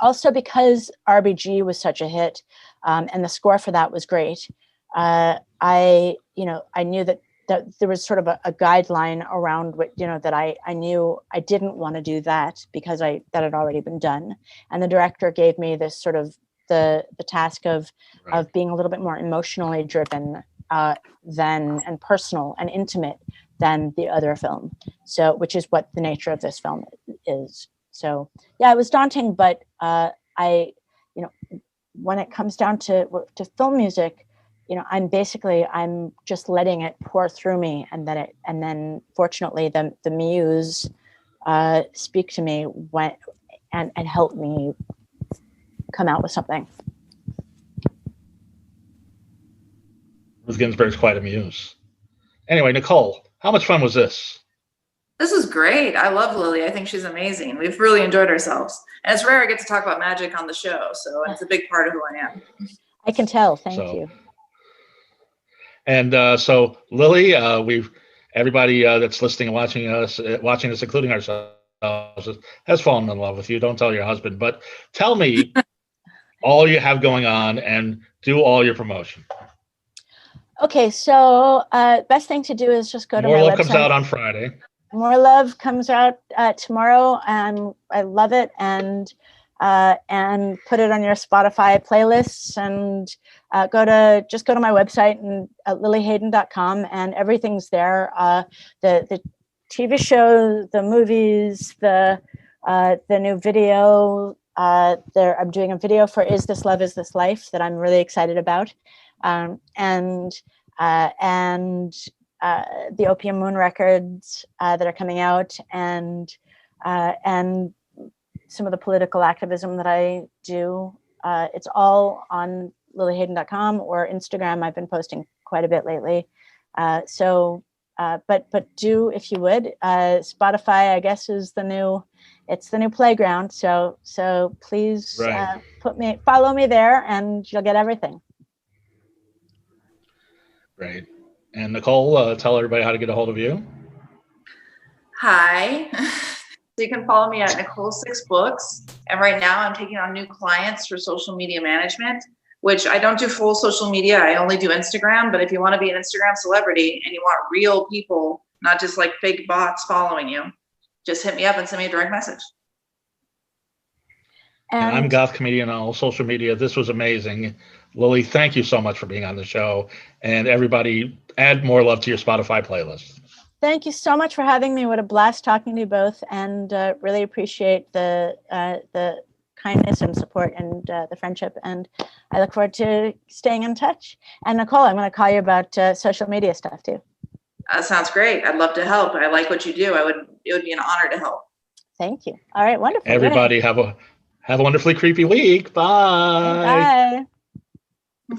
also because RBG was such a hit, and the score for that was great. I knew that there was sort of a guideline around what, that I knew I didn't want to do that, because that had already been done. And the director gave me this sort of the task of being a little bit more emotionally driven and personal and intimate than the other film. So, which is what the nature of this film is. So yeah, it was daunting, but when it comes down to film music, I'm just letting it pour through me, and then fortunately the muse speak to me and help me come out with something. Ruth Ginsburg's quite a muse. Anyway, Nicole, how much fun was this? This is great. I love Lili. I think she's amazing. We've really enjoyed ourselves. And it's rare I get to talk about magic on the show, so it's a big part of who I am. I can tell. Thank you. And so, Lili, everybody that's listening and watching us, including ourselves, has fallen in love with you. Don't tell your husband, but tell me all you have going on and do all your promotion. Okay, so best thing to do is just go to my website. More Love comes out on Friday. More Love comes out tomorrow, and I love it. And put it on your Spotify playlists, and go to my website and lilihaydn.com, and everything's there. The TV show, the movies, the new video. I'm doing a video for Is This Love, Is This Life that I'm really excited about, and the Opium Moon records that are coming out, and some of the political activism that I do. It's all on lilihaydn.com or Instagram. I've been posting quite a bit lately. But do, if you would, Spotify, I guess, is the new playground. So please follow me there, and you'll get everything. Great. And Nicole, tell everybody how to get a hold of you. Hi. So you can follow me at Nicole6Books. And right now I'm taking on new clients for social media management, which I don't do full social media. I only do Instagram. But if you want to be an Instagram celebrity and you want real people, not just like fake bots following you, just hit me up and send me a direct message. And I'm Goth Comedian on all social media. This was amazing. Lili, thank you so much for being on the show. And everybody, add more love to your Spotify playlist. Thank you so much for having me. What a blast talking to you both, and really appreciate the kindness and support and the friendship. And I look forward to staying in touch. And Nicole, I'm going to call you about social media stuff too. Sounds great. I'd love to help. I like what you do. It would be an honor to help. Thank you. All right, wonderful. Everybody Yay. have a wonderfully creepy week. Bye. Bye.